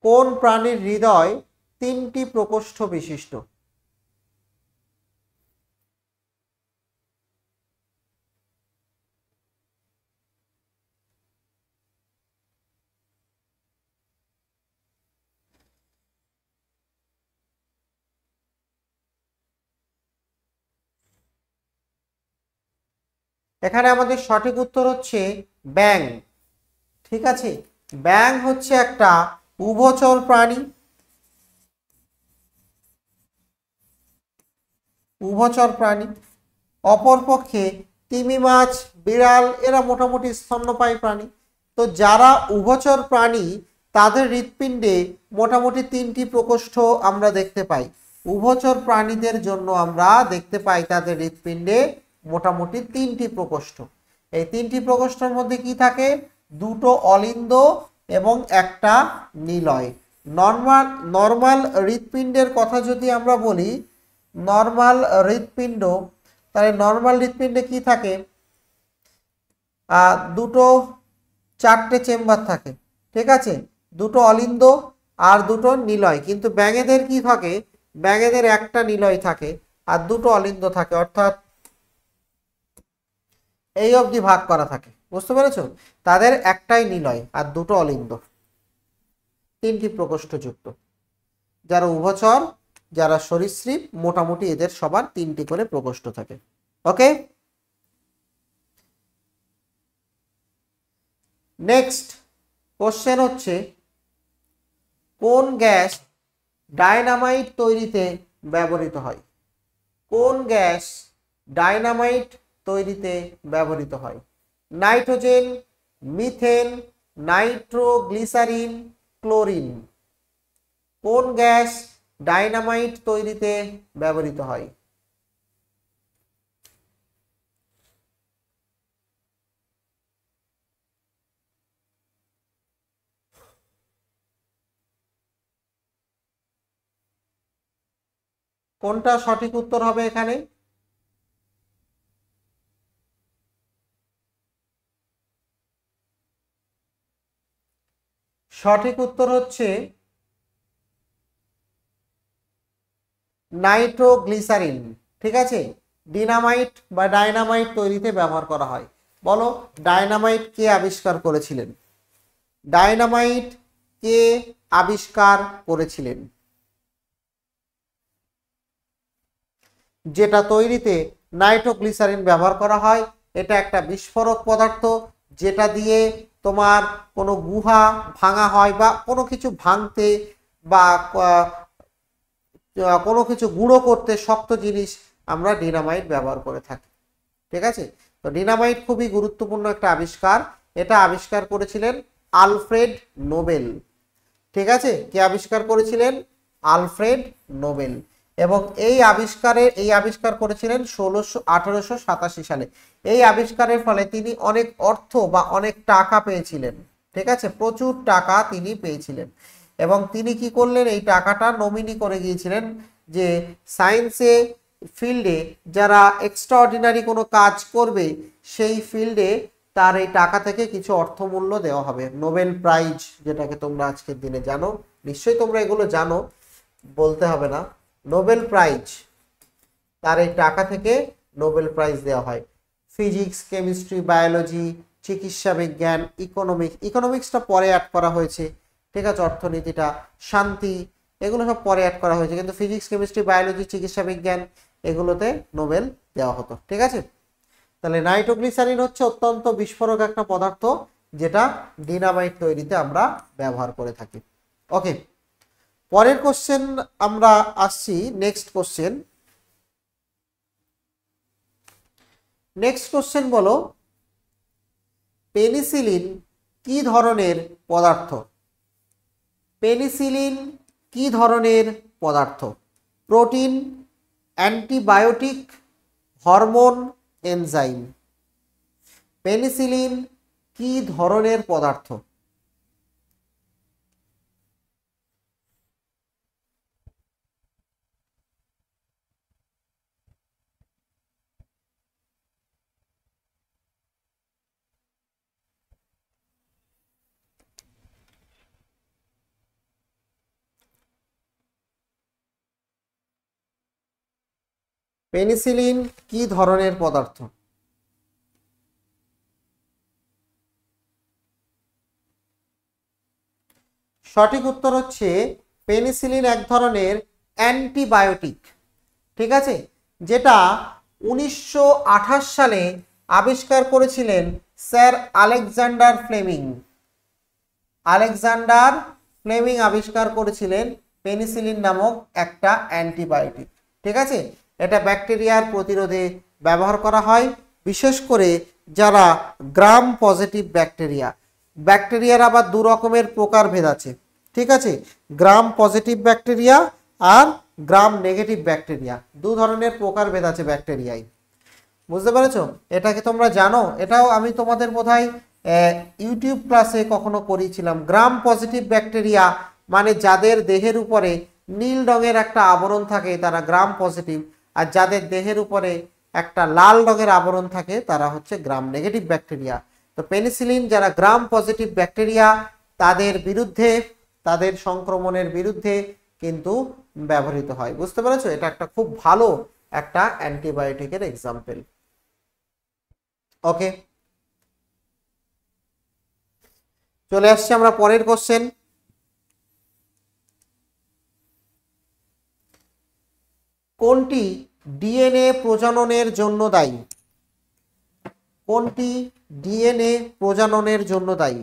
[SPEAKER 1] কোন প্রাণীর হৃদয় 3টি প্রকোষ্ঠ বিশিষ্ট? এখানে আমাদের সঠিক উত্তর হচ্ছে ব্যাঙ। ঠিক আছে, ব্যাঙ হচ্ছে একটা উভচর প্রাণী। উভচর প্রাণী। অপরপক্ষে তিমি মাছ, বিড়াল এরা মোটামুটি স্তন্যপায়ী প্রাণী। তো যারা উভচর প্রাণী তাদের হৃৎপিণ্ডে মোটামুটি 3টি প্রকোষ্ঠ আমরা দেখতে পাই। উভচর প্রাণীদের জন্য আমরা দেখতে পাই তাদের হৃৎপিণ্ডে মোটামুটি 3টি প্রকোষ্ঠ। এই 3টি প্রকোষ্ঠের মধ্যে কি থাকে? 2টো অলিন্দ এবং একটা নিলয়। নর্মাল হৃৎপিণ্ডের কথা যদি আমরা বলি, নর্মাল হৃৎপিণ্ড, তাহলে নর্মাল হৃৎপিণ্ডে কি থাকে? 4টে চেম্বার থাকে। ঠিক আছে, 2টো অলিন্দ আর 2টো নিলয়। কিন্তু ব্যাঙেদের কি থাকে? ব্যাঙেদের একটা নিলয় থাকে আর 2টো অলিন্দ থাকে, অর্থাৎ এই অবধি ভাগ করা থাকে। বুঝতে পেরেছো? তাদের একটাই নিলয় আর 2টো অলিন্দ, 3টি প্রকোষ্ঠ যুক্ত। যারা উভচর, যারা সরীসৃপ, মোটামুটি এদের সবার 3টি করে প্রকোষ্ঠ থাকে। ওকে, নেক্সট কোশ্চেন হচ্ছে কোন গ্যাস ডায়নামাইট তৈরিতে ব্যবহৃত হয়? কোন গ্যাস ডায়নামাইট তৈরিতে ব্যবহৃত হয়? Nitrogen, methane, nitroglycerine, chlorine. কোন গ্যাস ডাইনামাইট তৈরিতে ব্যবহৃত হয়? কোনটা সঠিক উত্তর হবে এখানে? সঠিক উত্তর হচ্ছে নাইট্রোগ্লিসারিন। ঠিক আছে, ডিনামাইট বা ডায়নামাইট তৈরিতে ব্যবহার করা হয়। বলো, ডায়নামাইট কে আবিষ্কার করেছিলেন? ডায়নামাইট কে আবিষ্কার করেছিলেন? যেটা তৈরিতে নাইট্রোগ্লিসারিন ব্যবহার করা হয়, এটা একটা বিস্ফোরক পদার্থ, যেটা দিয়ে তোমার কোনো গুহা ভাঙা হয় বা কোনো কিছু ভাঙতে বা কোনো কিছু গুঁড়ো করতে শক্ত জিনিস আমরা ডিনামাইট ব্যবহার করে থাকি। ঠিক আছে, তো ডিনামাইট খুবই গুরুত্বপূর্ণ একটা আবিষ্কার। এটা আবিষ্কার করেছিলেন আলফ্রেড নোবেল। ঠিক আছে, কে আবিষ্কার করেছিলেন? Alfred Nobel. এবং এই আবিষ্কার করেছিলেন 1887 সালে। এই আবিষ্কারের ফলে তিনি অনেক অর্থ বা অনেক টাকা পেয়েছিলেন। ঠিক আছে, প্রচুর টাকা তিনি পেয়েছিলেন। এবং তিনি কি করলেন, এই টাকাটা নমিনি করে গিয়েছিলেন যে সায়েন্সে ফিল্ডে যারা এক্সট্রাঅর্ডিনারি কোনো কাজ করবে সেই ফিল্ডে তার এই টাকা থেকে কিছু অর্থমূল্য দেওয়া হবে, নোবেল প্রাইজ, যেটাকে তোমরা আজকের দিনে জানো। নিশ্চয়ই তোমরা এগুলো জানো, বলতে হবে না। নোবেল প্রাইজ, তার এই টাকা থেকে নোবেল প্রাইজ দেওয়া হয়। ফিজিক্স, কেমিস্ট্রি, বায়োলজি, চিকিৎসা বিজ্ঞান, ইকোনমিক্সটা পরে অ্যাড করা হয়েছে। ঠিক আছে, অর্থনীতিটা, শান্তি, এগুলো সব পরে অ্যাড করা হয়েছে, কিন্তু ফিজিক্স, কেমিস্ট্রি, বায়োলজি, চিকিৎসা বিজ্ঞান এগুলোতে নোবেল দেওয়া হতো। ঠিক আছে, তাহলে নাইট্রোগ্লিসারিন হচ্ছে অত্যন্ত বিস্ফোরক একটা পদার্থ, যেটা ডিনামাইট তৈরিতে আমরা ব্যবহার করে থাকি। ওকে, পরের কোশ্চেন আমরা আসছি। নেক্সট কোশ্চেন বলো, পেনিসিলিন কি ধরনের পদার্থ? পেনিসিলিন কি ধরনের পদার্থ? Protein, antibiotic, hormone, enzyme? Penicillin কি ধরনের পদার্থ? পেনিসিলিন কি ধরনের পদার্থ? সঠিক উত্তর হচ্ছে পেনিসিলিন এক ধরনের অ্যান্টিবায়োটিক। ঠিক আছে, যেটা 1928 সালে আবিষ্কার করেছিলেন sir Alexander Fleming. Alexander Fleming আবিষ্কার করেছিলেন পেনিসিলিন নামক একটা অ্যান্টিবায়োটিক। ঠিক আছে, এটা ব্যাকটেরিয়ার প্রতিরোধে ব্যবহার করা হয়, বিশেষ করে যারা গ্রাম পজিটিভ ব্যাকটেরিয়া। ব্যাকটেরিয়ার আবার দু রকমের প্রকারভেদ আছে। ঠিক আছে, গ্রাম পজিটিভ ব্যাকটেরিয়া আর গ্রাম নেগেটিভ ব্যাকটেরিয়া, দু ধরনের প্রকারভেদ আছে ব্যাকটেরিয়ায়। বুঝতে পেরেছো? এটাকে তোমরা জানো? এটাও আমি তোমাদের বোধহয় ইউটিউব ক্লাসে কখনো করিয়েছিলাম। গ্রাম পজিটিভ ব্যাকটেরিয়া মানে যাদের দেহের উপরে নীল রঙের একটা আবরণ থাকে তারা গ্রাম পজিটিভ, আর যাদের দেহের উপরে একটা লাল রঙের আবরণ থাকে তারা হচ্ছে গ্রাম নেগেটিভ ব্যাকটেরিয়া। তো পেনিসিলিন যারা গ্রাম পজিটিভ ব্যাকটেরিয়া তাদের বিরুদ্ধে, তাদের সংক্রমণের বিরুদ্ধে কিন্তু ব্যবহৃত হয়। বুঝতে পেরেছো? এটা একটা খুব ভালো একটা অ্যান্টিবায়োটিকের এক্সাম্পল। ওকে, চলে আসছি আমরা পরের কোশ্চেন। কোনটি ডিএনএ প্রজননের জন্য দায়ী? কোনটি ডিএনএ প্রজননের জন্য দায়ী?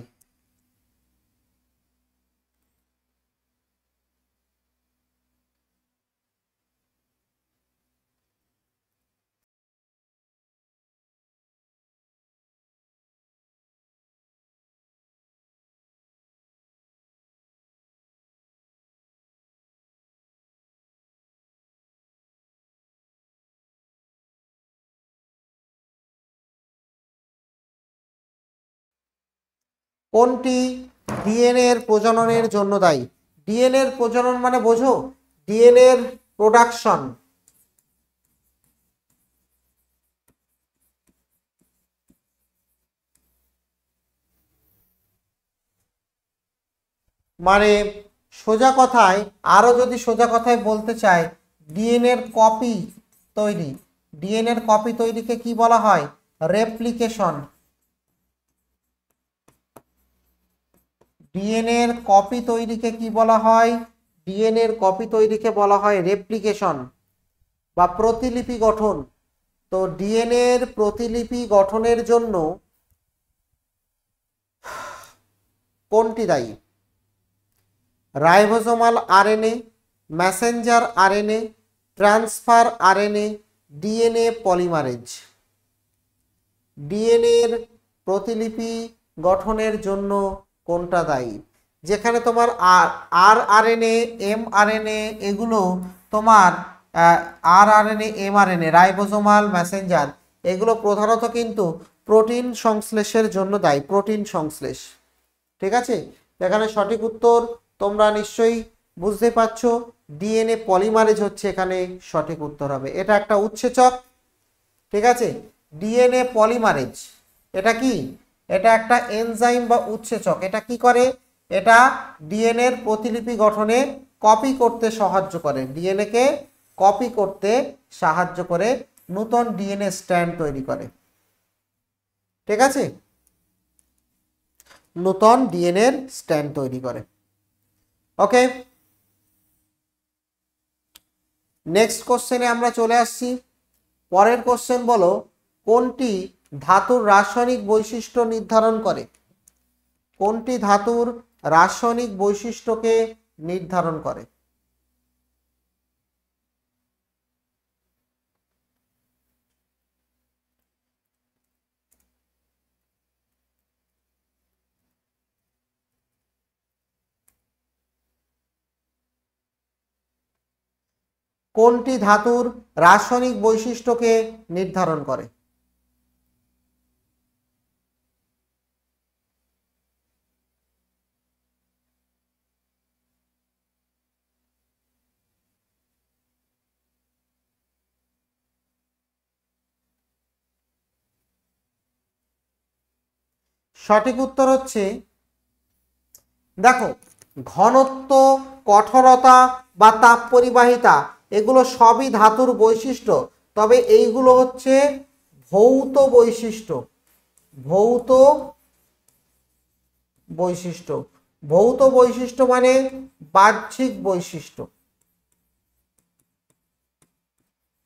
[SPEAKER 1] কোনটি ডিএনএ এর প্রজননের জন্য দায়ী? ডিএনএ এর প্রজনন মানে বোঝো, ডিএনএ এর প্রোডাকশন, মানে সোজা কথায়, আরো যদি সোজা কথায় বলতে চাই, ডিএনএ এর কপি তৈরি, ডিএনএ এর কপি তৈরিকে কি বলা হয়? রেপ্লিকেশন। ডিএনএ এর কপি তৈরিকে কি বলা হয়? ডিএনএ এর কপি তৈরিকে বলা হয় রেপ্লিকেশন বা প্রতিলিপি গঠন। তো ডিএনএ এর প্রতিলিপি গঠনের জন্য কোনটি দায়ী? Ribosomal RNA, Messenger RNA, transfer RNA, DNA polymerase. DNA এর প্রতিলিপি গঠনের জন্য কোনটা দায়ী? যেখানে তোমার আরএনএ, এমআরএনএ, এগুলো তোমার আরআরএনএ, এমআরএনএ, রাইবোজোমাল, মেসেঞ্জার, এগুলো প্রধানত কিন্তু প্রোটিন সংশ্লেষের জন্য দায়ী, প্রোটিন সংশ্লেষ। ঠিক আছে, এখানে সঠিক উত্তর তোমরা নিশ্চয়ই বুঝতে পারছো, ডিএনএ পলিমারেজ হচ্ছে এখানে সঠিক উত্তর হবে। এটা একটা উৎসেচক। ঠিক আছে, ডিএনএ পলিমারেজ এটা কি? এটা একটা এনজাইম বা উৎসেচক। এটা কি করে? এটা ডিএনএ এর প্রতিলিপি গঠনে কপি করতে সাহায্য করে, ডিএনএ কে কপি করতে সাহায্য করে, নতুন ডিএনএ স্ট্র্যান্ড তৈরি করে। ঠিক আছে, নতুন ডিএনএ এর স্ট্র্যান্ড তৈরি করে। ওকে, নেক্সট কোশ্চেনে আমরা চলে আসছি। পরের কোশ্চেন বলো, কোনটি ধাতুর রাসায়নিক বৈশিষ্ট্য নির্ধারণ করে? কোনটি ধাতুর রাসায়নিক বৈশিষ্ট্যকে নির্ধারণ করে? কোনটি ধাতুর রাসায়নিক বৈশিষ্ট্যকে নির্ধারণ করে? সঠিক উত্তর হচ্ছে, দেখো, ঘনত্ব, কঠোরতা বা তাপ পরিবাহিতা এগুলো সবই ধাতুর বৈশিষ্ট্য, তবে এইগুলো হচ্ছে ভৌত বৈশিষ্ট্য। ভৌত বৈশিষ্ট্য, ভৌত বৈশিষ্ট্য মানে বাহ্যিক বৈশিষ্ট্য।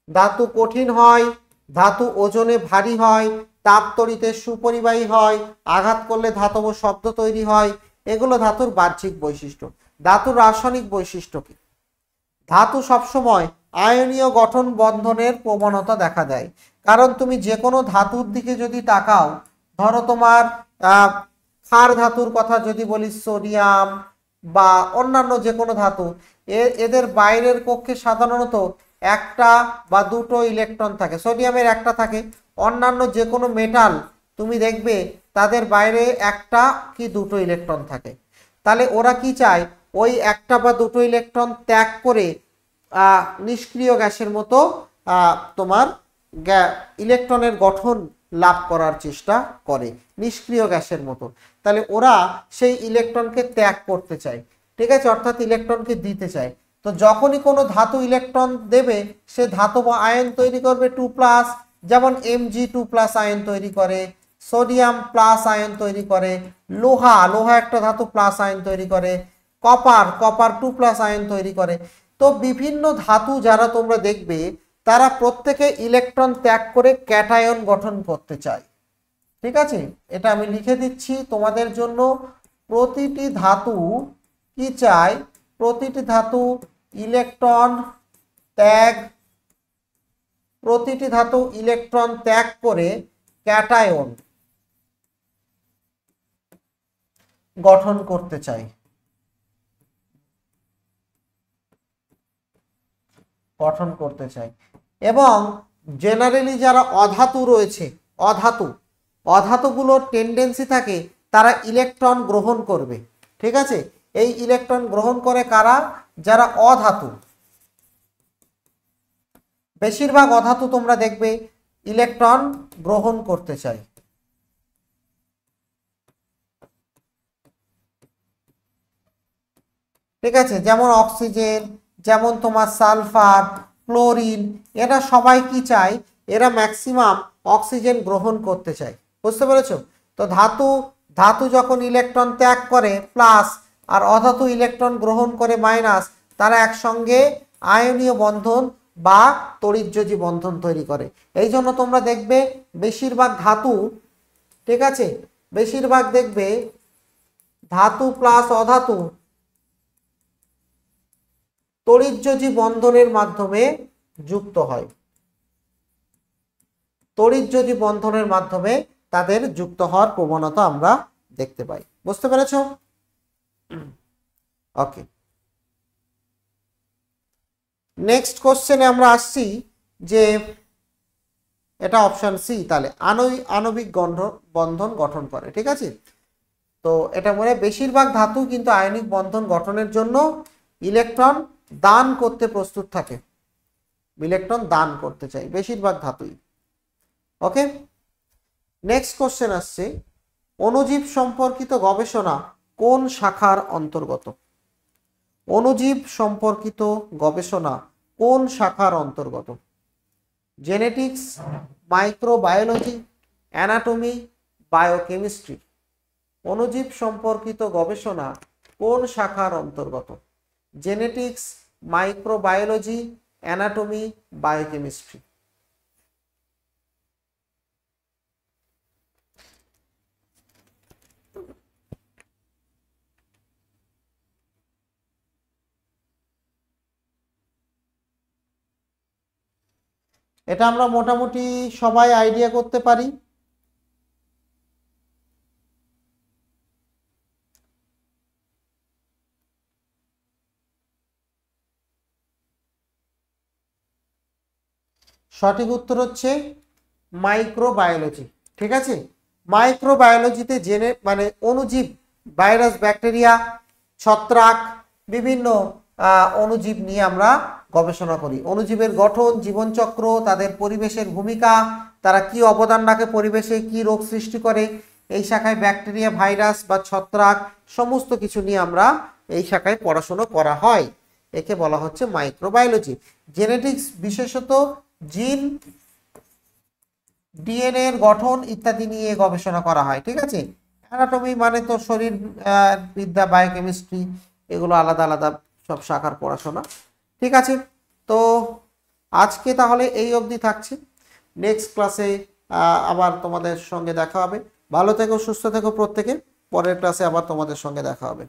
[SPEAKER 1] ধাতু কঠিন হয়, ধাতু ওজনে ভারী হয়, তাপ তড়িতে সুপরিবাহী হয়, আঘাত করলে ধাতব শব্দ তৈরি হয়, এগুলো ধাতুর বাহ্যিক বৈশিষ্ট্য। ধাতুর রাসায়নিক বৈশিষ্ট্য কি? ধাতু সবসময় আয়নীয় গঠন বন্ধনের প্রবণতা দেখা দেয়। কারণ তুমি যে কোনো ধাতুর দিকে যদি তাকাও, ধরো তোমার ক্ষার ধাতুর কথা যদি বলি, সোডিয়াম বা অন্যান্য যে কোনো ধাতু, এদের বাইরের কক্ষে সাধারণত একটা বা দুটো ইলেকট্রন থাকে। সোডিয়ামের একটা থাকে, অন্যান্য যে কোনো মেটাল তুমি দেখবে তাদের বাইরে একটা কি দুটো ইলেকট্রন থাকে। তাহলে ওরা কি চায়? ওই একটা বা দুটো ইলেকট্রন ত্যাগ করে নিষ্ক্রিয় গ্যাসের মতো তোমার ইলেকট্রনের গঠন লাভ করার চেষ্টা করে, নিষ্ক্রিয় গ্যাসের মতো। তাহলে ওরা সেই ইলেকট্রনকে ত্যাগ করতে চায়। ঠিক আছে, অর্থাৎ ইলেকট্রনকে দিতে চায়। তো যখনই কোনো ধাতু ইলেকট্রন দেবে, সে ধাতব আয়ন তৈরি করবে 2+, যেমন Mg2+ আয়ন তৈরি করে, সোডিয়াম প্লাস আয়ন তৈরি করে, লোহা একটা ধাতু প্লাস আয়ন তৈরি করে, কপার 2+ আয়ন তৈরি করে। তো বিভিন্ন ধাতু যারা তোমরা দেখবে, তারা প্রত্যেকে ইলেকট্রন ত্যাগ করে ক্যাটায়ন গঠন করতে চায়। ঠিক আছে, এটা আমি লিখে দিচ্ছি তোমাদের জন্য। প্রতিটি ধাতু কি চায়? প্রতিটি ধাতু ইলেকট্রন ত্যাগ, প্রতিটি ধাতু ইলেকট্রন ত্যাগ করে ক্যাটায়ন গঠন করতে চায়, গঠন করতে চায়। এবং জেনারেলি যারা অধাতু রয়েছে, অধাতুগুলোর টেন্ডেন্সি থাকে তারা ইলেকট্রন গ্রহণ করবে। ঠিক আছে, এই ইলেকট্রন গ্রহণ করে কারা? যারা অধাতু। বেশিরভাগ অধাতু তোমরা দেখবে ইলেকট্রন গ্রহণ করতে চায়। ঠিক আছে, যেমন অক্সিজেন, যেমন তোমার সালফার, ক্লোরিন, এরা সবাই কি চায়? এরা ম্যাক্সিমাম অক্সিজেন গ্রহণ করতে চায়। বুঝতে পেরেছো? তো ধাতু যখন ইলেকট্রন ত্যাগ করে প্লাস, আর অধাতু ইলেকট্রন গ্রহণ করে মাইনাস, তারা একসঙ্গে আয়নীয় বন্ধন বা তড়িৎযোজী বন্ধন তৈরি করে। এই জন্য তোমরা দেখবে বেশিরভাগ ধাতু, ঠিক আছে, বেশিরভাগ দেখবে ধাতু প্লাস অধাতু তড়িৎযোজী বন্ধনের মাধ্যমে যুক্ত হয়। তড়িৎযোজী বন্ধনের মাধ্যমে তাদের যুক্ত হওয়ার প্রবণতা আমরা দেখতে পাই। বুঝতে পেরেছ? ওকে, নেক্সট কোশ্চেনে আমরা আসছি যে এটা অপশন সি, তাহলে আণবিক বন্ধন গঠন করে। ঠিক আছে, তো এটা মনে বেশিরভাগ ধাতু কিন্তু আয়নিক বন্ধন গঠনের জন্য ইলেকট্রন দান করতে প্রস্তুত থাকে, ইলেকট্রন দান করতে চাই বেশিরভাগ ধাতুই। ওকে, নেক্সট কোশ্চেন আসছে, অণুজীব সম্পর্কিত গবেষণা কোন শাখার অন্তর্গত? অণুজীব সম্পর্কিত গবেষণা কোন শাখার অন্তর্গত? Genetics, microbiology, anatomy, biochemistry. অণুজীব সম্পর্কিত গবেষণা কোন শাখার অন্তর্গত? Genetics, microbiology, anatomy, biochemistry. এটা আমরা মোটামুটি সবাই আইডিয়া করতে পারি। সঠিক উত্তর হচ্ছে মাইক্রোবায়োলজি। ঠিক আছে, মাইক্রোবায়োলজিতে মানে অণুজীব, ভাইরাস, ব্যাকটেরিয়া, ছত্রাক, বিভিন্ন অণুজীব নিয়ে আমরা গবেষণা করি। অণুজীবের গঠন, জীবনচক্র, তাদের পরিবেশের ভূমিকা, তারা কি অবদান রাখে পরিবেশে, কি রোগ সৃষ্টি করে, এই শাখায় ব্যাকটেরিয়া, ভাইরাস বা ছত্রাক সমস্ত কিছু নিয়ে আমরা এই শাখায় পড়াশোনা করা হয়। একে বলা হচ্ছে মাইক্রোবায়োলজি। জেনেটিক্স বিশেষত জিন, ডিএনএ এর গঠন ইত্যাদি নিয়ে গবেষণা করা হয়। ঠিক আছে, অ্যানাটমি মানে তো শরীর বিদ্যা, বায়োকেমিস্ট্রি, এগুলো আলাদা আলাদা সব শাখার পড়াশোনা। ঠিক আছে, তো আজকে তাহলে এই অবধি থাকছে। নেক্সট ক্লাসে আবার তোমাদের সঙ্গে দেখা হবে। ভালো থেকো, সুস্থ থেকো প্রত্যেকে। পরের ক্লাসে আবার তোমাদের সঙ্গে দেখা হবে।